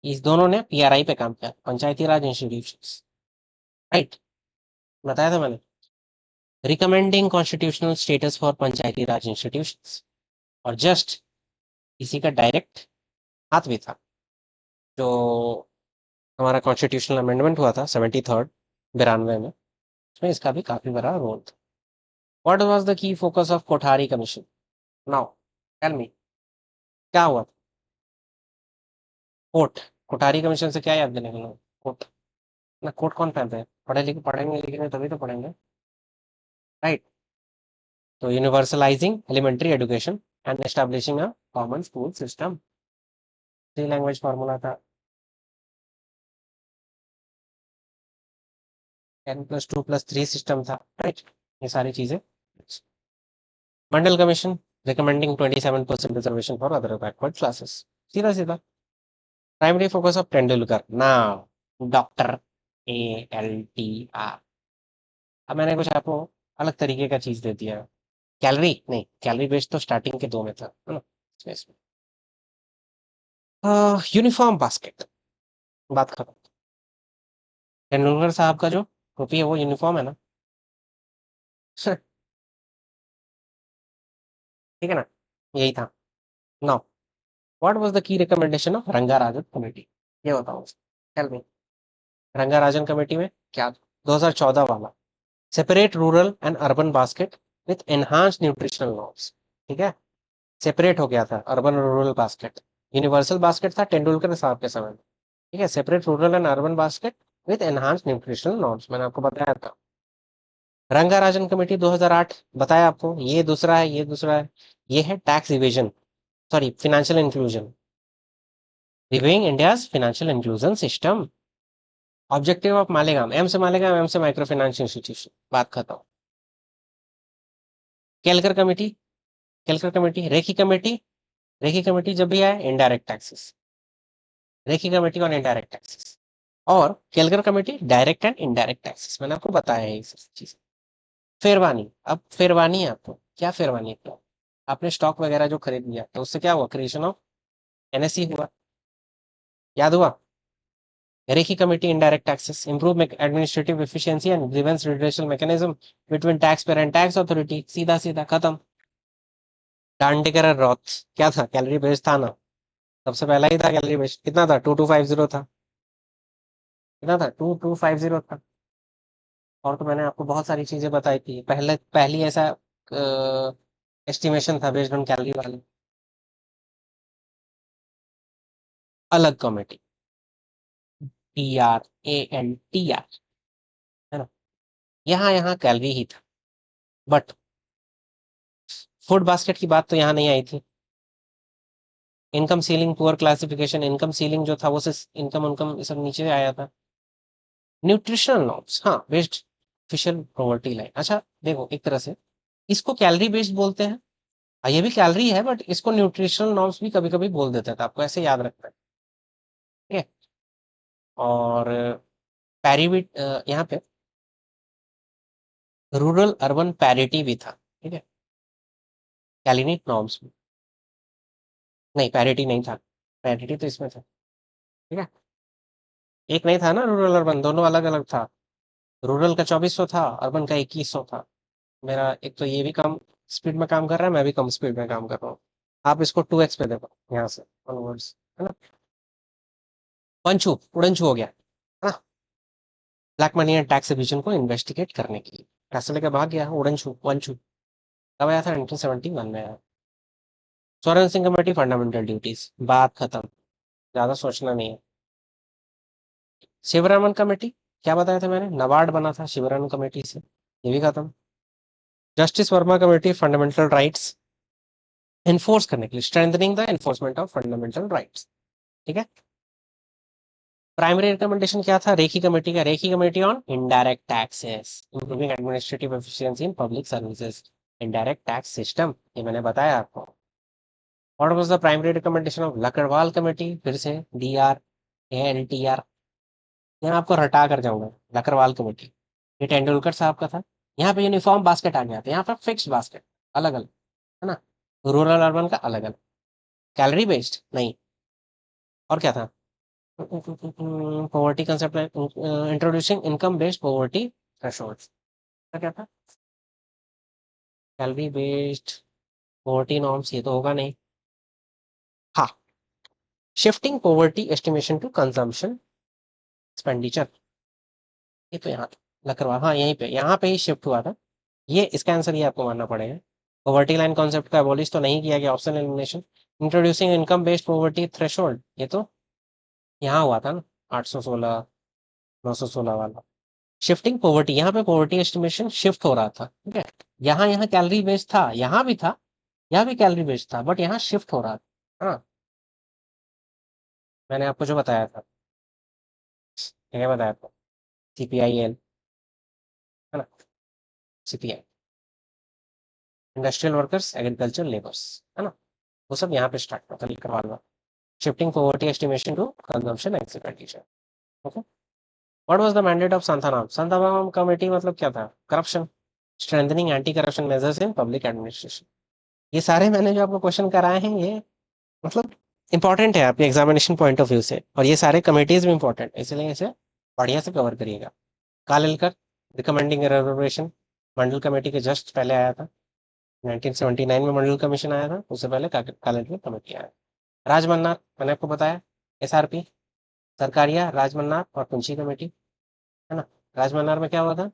इस दोनों ने पीआरआई पे काम किया, पंचायती राज इंस्टीट्यूशन। राइट, बताया था मैंने। Recommending constitutional status for Panchayati Raj institutions, और जस्ट इसी का डायरेक्ट हाथ भी था जो हमारा कॉन्स्टिट्यूशनल अमेंडमेंट हुआ था 73rd 92 में, उसमें इसका भी काफी बड़ा रोल था। What was the key focus of Kothari commission? Now tell me, क्या हुआ? कोट, कोठारी कमीशन से क्या याद देने वाला? कोट ना, कोट कौन पहनते हैं? पढ़े लिखे, पढ़ेंगे लिखेंगे तभी तो पढ़ेंगे, राइट? तो universalising elementary education and establishing a common school system, three language formula था, 10+2+3 सिस्टम था, राइट? ये सारी चीजें। Mandal commission recommending 27% reservation for other backward classes, सीधा सीधा। Primary focus of Tendulkar now, doctor ALTR। अब मैंने कुछ आपको अलग तरीके का चीज दे दिया। कैलोरी नहीं, कैलोरी बेस्ड तो स्टार्टिंग के दो में था, है ना? इसमें यूनिफॉर्म बास्केट, बात खत्म। तेंदुलकर साहब का जो टोपी है वो यूनिफॉर्म है ना? ठीक है ना? यही था। नाउ व्हाट वाज द की रिकमेंडेशन ऑफ रंगाराजन कमेटी? ये बताओ, टेल मी। रंगाराजन कमेटी में क्या 2014 वाला, separate rural and urban basket with enhanced nutritional norms, ठीक है? सेपरेट हो गया था अर्बन और रूरल बास्केट। यूनिवर्सल बास्केट था तेंदुलकर साहब के समय में, ठीक है? Separate rural and urban basket with enhanced nutritional norms, मैंने आपको बताया था। रंगाराजन कमेटी 2008, बताया आपको। ये दूसरा है, ये दूसरा है। ये है tax evasion, sorry financial inclusion, reviewing India's financial inclusion system. Objective of Malegam, M से मालेगाम, एम से माइक्रो फाइनेंस इंस्टीट्यूशन, बात खत्म। Kelkar committee, Kelkar committee, Rekhi committee, Rekhi committee जब भी आए indirect taxes, Rekhi committee on indirect taxes. और Kelkar committee direct and indirect taxes, मैंने आपको बताया है ये सब चीज। फेरवानी, अब फेरवानी है आपको, क्या फेरवानी है? तो आपने स्टॉक वगैरह जो खरीद लिया तो उससे क्या हुआ? क्रिएशन ऑफ NSE हुआ, याद हुआ? Rekhi committee indirect taxes, improve administrative efficiency and grievance redressal mechanism between tax payer and tax authority, सीधा सीधा खत्म। डांडिकर रॉथ, क्या था? कैलोरी बेस्ड था ना? सबसे पहला ही था कैलोरी बेस्ड। कितना था? 2250 था। कितना था? 2250 था। और तो मैंने आपको बहुत सारी चीजें बताई थी पहले, पहली ऐसा एस्टिमेशन था बेस्ड ऑन कैलोरी वाले। अलग कमेटी, TRALTR, है ना? यहाँ यहाँ कैलोरी ही था, बट फूड बास्केट की बात तो यहाँ नहीं आई थी। Income ceiling, poor classification, income ceiling जो था वो सिर्फ इनकम उनकम ये सब नीचे आया था। न्यूट्रिशनल नॉर्म्स, हाँ, बेस्ड ऑफिशियल पॉवर्टी लाइन। अच्छा देखो, एक तरह से इसको कैलोरी बेस्ड बोलते हैं। ये भी कैलोरी है, बट इसको न्यूट्रिशनल नॉर्म्स भी कभी कभी बोल देते हैं, तो आपको ऐसे याद रखना है, ठीक है? और पैरिविट, यहाँ पे रूरल अर्बन पैरिटी भी था, ठीक है? कैलिनिक नॉर्म्स में नहीं, पैरिटी नहीं था। पैरिटी तो इसमें था, ठीक है? एक नहीं था ना, रूरल अर्बन दोनों अलग अलग था। रूरल का 2400 था, अर्बन का 2100 था। मेरा एक तो ये भी कम स्पीड में काम कर रहा है, मैं भी कम स्पीड में काम कर रहा हूँ। आप इसको 2x पे देखो, यहाँ से ऑनवर्ड्स, है ना? पंचू उड़नछू हो गया, है ना? Black money and tax Avision को इन्वेस्टिगेट करने के लिए पैसे लेकर भाग गया उड़नछू वंचू। कब आया था? 1971 में आया। स्वर्ण सिंह कमेटी फंडामेंटल ड्यूटीज, बात खत्म, ज्यादा सोचना नहीं है। शिवरामन कमेटी, क्या बताया था मैंने? नबार्ड बना था शिवरामन कमेटी से, ये भी खत्म। Justice Verma committee fundamental rights enforce करने के लिए, strengthening the enforcement of fundamental rights, ठीक है? प्राइमरी रिकमेंडेशन क्या था रेखी कमेटी का? Rekhi committee on indirect taxes, improving administrative efficiency in public services, indirect tax system, ये मैंने बताया आपको। What was the primary recommendation of Lakdawala committee? फिर से DRALTR, यहाँ आपको रटा कर जाऊंगा। लकड़वाल कमेटी, ये तेंदुलकर साहब का था। यहाँ पे यूनिफॉर्म बास्केट आ गया था, यहाँ पे फिक्स्ड बास्केट, अलग अलग, है ना? रूरल अर्बन का अलग अलग, कैलोरी बेस्ड नहीं। और क्या था? Poverty concept, introducing income based poverty threshold, क्या था? कैलोरी बेस्ड पॉवर्टी नॉर्म्स, ये तो होगा नहीं। हाँ, shifting poverty estimation to consumption expenditure, ये तो यहाँ लकड़वा, हाँ यहीं पे, यहाँ पे ही शिफ्ट हुआ था। ये इसका आंसर ये आपको मानना पड़ेगा। पॉवर्टी लाइन कॉन्सेप्ट का एबॉलिश तो नहीं किया गया, option elimination. Introducing income based poverty threshold, ये तो यहाँ हुआ था ना, 816 916 वाला। शिफ्टिंग पॉवर्टी, यहाँ पे पॉवर्टी एस्टिमेशन शिफ्ट हो रहा था, ठीक है। यहाँ कैलोरी बेस्ड था, यहाँ भी था, यहाँ भी कैलोरी बेस्ड था, बट यहाँ शिफ्ट हो रहा था। हाँ, मैंने आपको जो बताया था, क्या बताया था, CPIL, है ना, CPI, industrial workers, agriculture labours, है ना, वो सब यहाँ पे स्टार्ट होता है, करवा लो। Shifting poverty estimation to consumption expenditure. Okay, what was the mandate of Santhanam? Santhanam committee मतलब क्या था? Corruption, strengthening anti corruption measures in public administration. ये सारे मैंने जो आपको क्वेश्चन कराए हैं, ये मतलब इंपॉर्टेंट है आपके एग्जामिनेशन पॉइंट ऑफ व्यू से, और ये सारे कमिटीज भी इंपॉर्टेंट है, इसलिए इसे बढ़िया से कवर करिएगा। कालेलकर, रिकमेंडिंग रिजर्वेशन, मंडल कमेटी के जस्ट पहले आया था। 1979 में मंडल कमीशन आया था, उससे पहले कालेलकर कमेटी आया। राजमन्नार, मैंने आपको बताया, SRP, सरकारिया, राजमन्नार और कुंची कमेटी, है ना। राजमन्नार में क्या हुआ था?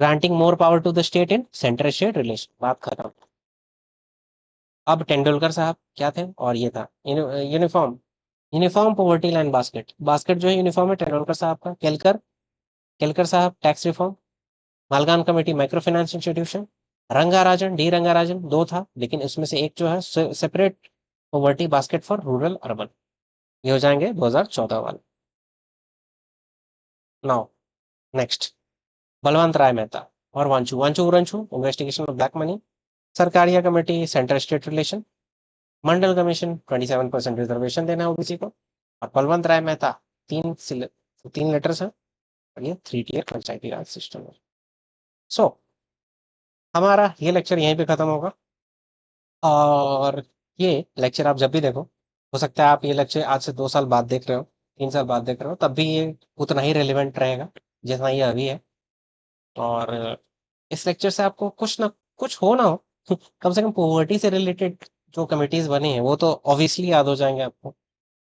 Granting more power to the state in centre state relation, बात खत्म। अब तेंदुलकर साहब क्या थे, और ये था uniform, uniform poverty line basket, basket जो है यूनिफॉर्म है तेंदुलकर साहब का। केलकर, केलकर साहब tax reform. Malegam committee micro finance institution. Rangarajan, D Rangarajan, दो था, लेकिन इसमें से एक जो है separate poverty basket for rural urban, ये हो जाएंगे 2014 वाले। नाउ नेक्स्ट, बलवंत राय मेहता और वांचू वांचू उरंचू, investigation of black money. Sarkaria committee centre state relation. Mandal commission 27% reservation देना ओबीसी को। और बलवंत राय मेहता, तीन लेटर्स हैं, और ये 3 tier पंचायती राज सिस्टम है। सो हमारा ये लेक्चर यहीं पे खत्म होगा, और ये लेक्चर आप जब भी देखो, हो सकता है आप ये लेक्चर आज से 2 साल बाद देख रहे हो, 3 साल बाद देख रहे हो, तब भी ये उतना ही रेलिवेंट रहेगा जितना ये अभी है। और इस लेक्चर से आपको कुछ ना कुछ हो ना हो कम से कम पॉवर्टी से रिलेटेड जो कमिटीज बनी है वो तो ऑब्वियसली याद हो जाएंगे आपको।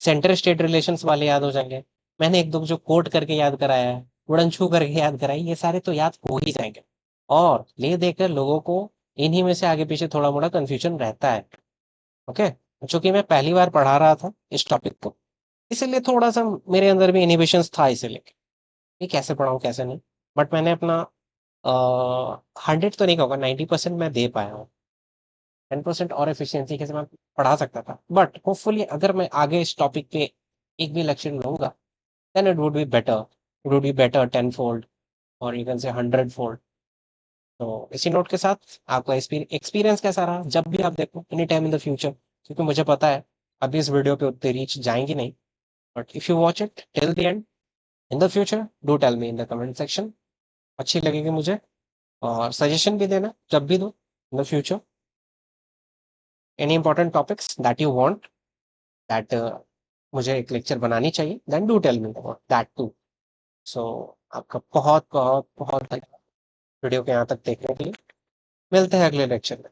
सेंटर स्टेट रिलेशंस वाले याद हो जाएंगे। मैंने एक दो जो कोट करके याद कराया है, उड़न छू करके याद कराई, ये सारे तो याद हो ही जाएंगे। और ये देखकर लोगों को इन्हीं में से आगे पीछे थोड़ा मोड़ा कंफ्यूजन रहता है। ओके, चूंकि मैं पहली बार पढ़ा रहा था इस टॉपिक को, इसीलिए थोड़ा सा मेरे अंदर भी इनहिबिशंस था इसे लेके, ये कैसे पढ़ाऊँ कैसे नहीं। बट मैंने अपना 100 तो नहीं कहूँगा, 90% मैं दे पाया हूँ। 10% और एफिशिएंसी के से मैं पढ़ा सकता था, बट होपफुली अगर मैं आगे इस टॉपिक पे एक भी लेक्चर लूंगा, then it would be better, it would be better 10 fold, और यू कैन से 100 fold। तो इसी नोट के साथ आपका एक्सपीरियंस कैसा रहा, जब भी आप देखो any time in the future, क्योंकि मुझे पता है अभी इस वीडियो पे उतनी रीच जाएंगी नहीं, but if you watch it till the end in the future, do tell me in the comment section, अच्छी लगेगी मुझे। और सजेशन भी देना जब भी दो in the future, any important topics that you want, that मुझे एक लेक्चर बनानी चाहिए, then do tell me about that too. So आपका बहुत बहुत बहुत धन्यवाद वीडियो के यहाँ तक देखने के लिए। मिलते हैं अगले लेक्चर में।